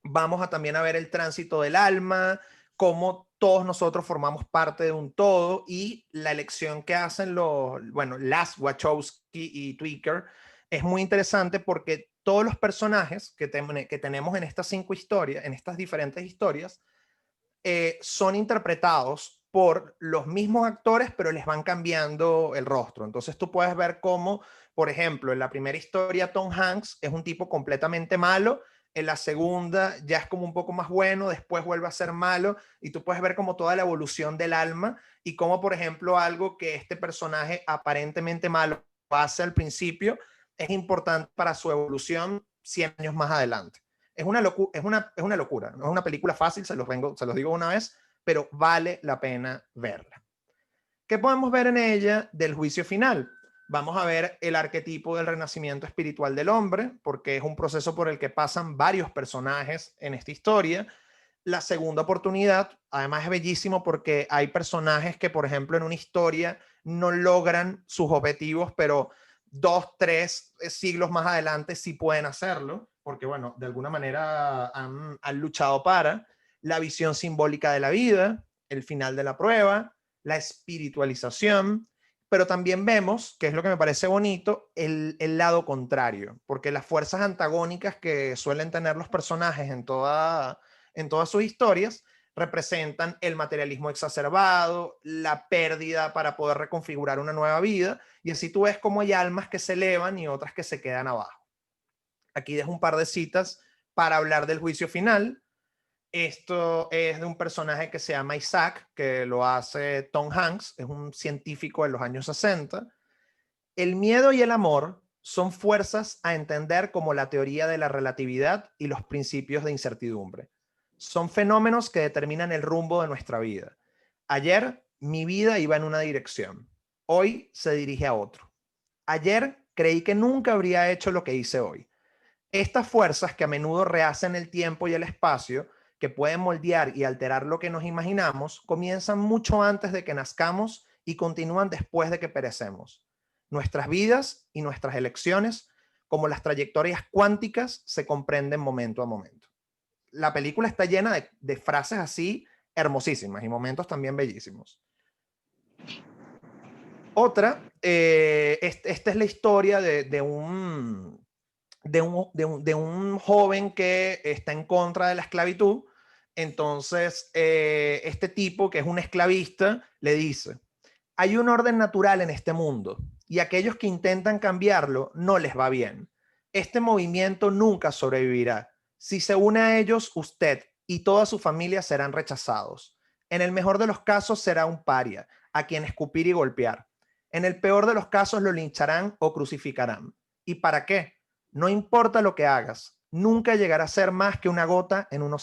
vamos a también a ver el tránsito del alma, cómo todos nosotros formamos parte de un todo y la elección que hacen Las Wachowski y Tweaker es muy interesante porque todos los personajes que tenemos en estas 5 historias, en estas diferentes historias, son interpretados por los mismos actores, pero les van cambiando el rostro. Entonces tú puedes ver cómo, por ejemplo, en la primera historia Tom Hanks es un tipo completamente malo, en la segunda ya es como un poco más bueno, después vuelve a ser malo, y tú puedes ver como toda la evolución del alma y cómo, por ejemplo, algo que este personaje aparentemente malo hace al principio es importante para su evolución 100 años más adelante. Es una locura, no es una película fácil, se los digo una vez, pero vale la pena verla. ¿Qué podemos ver en ella del juicio final? Vamos a ver el arquetipo del renacimiento espiritual del hombre, porque es un proceso por el que pasan varios personajes en esta historia. La segunda oportunidad, además, es bellísimo porque hay personajes que, por ejemplo, en una historia no logran sus objetivos, pero 2, 3 siglos más adelante sí pueden hacerlo, porque, bueno, de alguna manera han luchado para la visión simbólica de la vida, el final de la prueba, la espiritualización, pero también vemos, que es lo que me parece bonito, el lado contrario, porque las fuerzas antagónicas que suelen tener los personajes en todas sus historias representan el materialismo exacerbado, la pérdida para poder reconfigurar una nueva vida, y así tú ves cómo hay almas que se elevan y otras que se quedan abajo. Aquí dejo un par de citas para hablar del juicio final. Esto es de un personaje que se llama Isaac, que lo hace Tom Hanks, es un científico de los años 60. El miedo y el amor son fuerzas a entender como la teoría de la relatividad y los principios de incertidumbre. Son fenómenos que determinan el rumbo de nuestra vida. Ayer mi vida iba en una dirección, hoy se dirige a otro. Ayer creí que nunca habría hecho lo que hice hoy. Estas fuerzas que a menudo rehacen el tiempo y el espacio, que pueden moldear y alterar lo que nos imaginamos, comienzan mucho antes de que nazcamos y continúan después de que perecemos. Nuestras vidas y nuestras elecciones, como las trayectorias cuánticas, se comprenden momento a momento. La película está llena de frases así hermosísimas y momentos también bellísimos. Otra, esta es la historia de un joven que está en contra de la esclavitud. Entonces, este tipo, que es un esclavista, le dice: hay un orden natural en este mundo y aquellos que intentan cambiarlo no les va bien. Este movimiento nunca sobrevivirá. Si se une a ellos, usted y toda su familia serán rechazados. En el mejor de los casos será un paria, a quien escupir y golpear. En el peor de los casos lo lincharán o crucificarán. ¿Y para qué? No importa lo que hagas, nunca llegará a ser más que una gota en un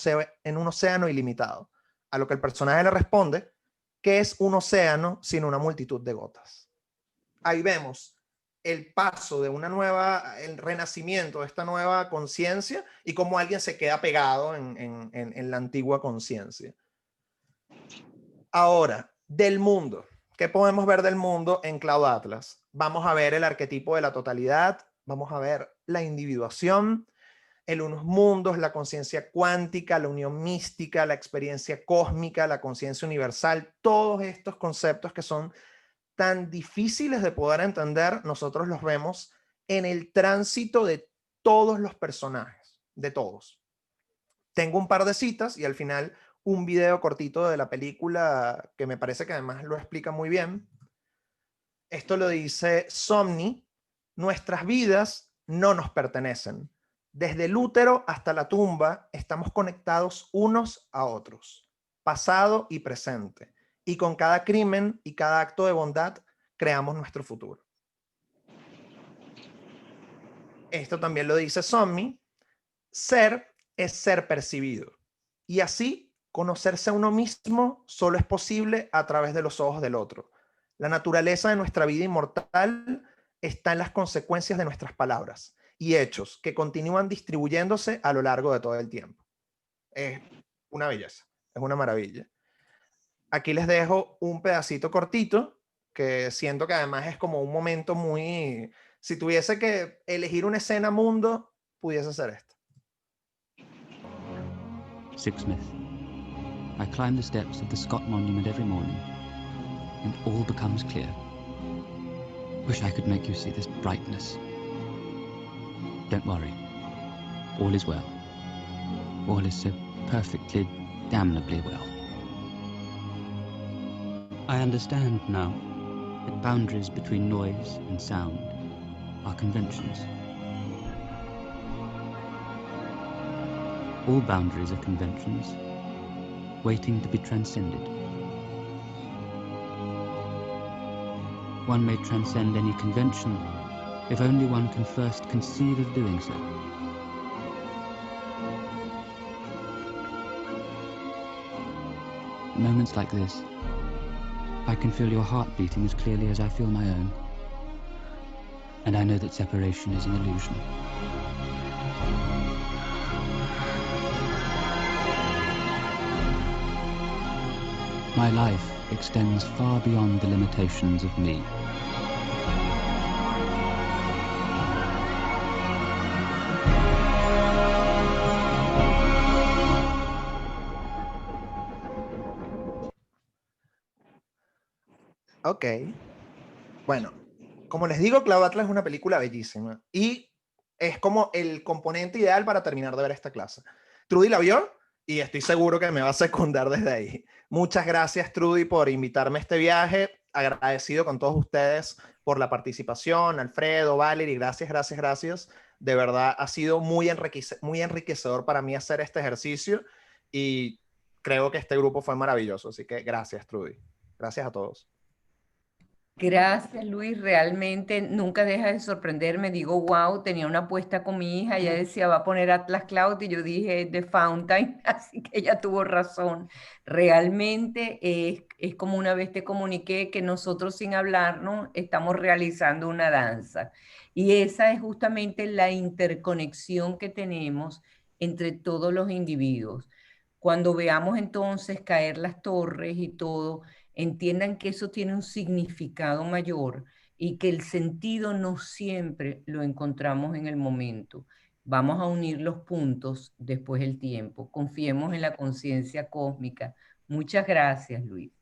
océano ilimitado. A lo que el personaje le responde: ¿qué es un océano sin una multitud de gotas? Ahí vemos el paso de el renacimiento de esta nueva conciencia y cómo alguien se queda pegado en la antigua conciencia. Ahora, del mundo. ¿Qué podemos ver del mundo en Cloud Atlas? Vamos a ver el arquetipo de la totalidad, vamos a ver la individuación, el unos mundos, la conciencia cuántica, la unión mística, la experiencia cósmica, la conciencia universal. Todos estos conceptos que son tan difíciles de poder entender, nosotros los vemos en el tránsito de todos los personajes, de todos. Tengo un par de citas y al final un video cortito de la película que me parece que además lo explica muy bien. Esto lo dice Somni: nuestras vidas no nos pertenecen. Desde el útero hasta la tumba estamos conectados unos a otros, pasado y presente. Y con cada crimen y cada acto de bondad creamos nuestro futuro. esto también lo dice Sommi, ser es ser percibido. Y así, conocerse a uno mismo solo es posible a través de los ojos del otro. La naturaleza de nuestra vida inmortal está en las consecuencias de nuestras palabras y hechos que continúan distribuyéndose a lo largo de todo el tiempo. Es una belleza, es una maravilla. Aquí les dejo un pedacito cortito que siento que además es como un momento muy... Si tuviese que elegir una escena mundo, pudiese ser esta. Sixsmith. I climb the steps of the Scott Monument every morning, and all becomes clear. Wish I could make you see this brightness. Don't worry. All is well. All is so perfectly, damnably well. I understand now that boundaries between noise and sound are conventions. All boundaries are conventions, waiting to be transcended. One may transcend any convention if only one can first conceive of doing so. Moments like this, I can feel your heart beating as clearly as I feel my own. And I know that separation is an illusion. My life extends far beyond the limitations of me. Ok. Bueno, como les digo, Cloud Atlas es una película bellísima y es como el componente ideal para terminar de ver esta clase. Trudy la vio y estoy seguro que me va a secundar desde ahí. Muchas gracias, Trudy, por invitarme a este viaje. Agradecido con todos ustedes por la participación. Alfredo, Valerie, gracias, gracias, gracias. De verdad, ha sido muy enriquecedor para mí hacer este ejercicio y creo que este grupo fue maravilloso. Así que gracias, Trudy. Gracias a todos. Gracias, Luis. Realmente nunca deja de sorprenderme. Digo, wow, tenía una apuesta con mi hija. Ella decía, va a poner Atlas Cloud y yo dije, The Fountain. Así que ella tuvo razón. Realmente es como una vez te comuniqué que nosotros sin hablarnos estamos realizando una danza. Y esa es justamente la interconexión que tenemos entre todos los individuos. Cuando veamos entonces caer las torres y todo, entiendan que eso tiene un significado mayor y que el sentido no siempre lo encontramos en el momento. Vamos a unir los puntos después del tiempo. Confiemos en la conciencia cósmica. Muchas gracias, Luis.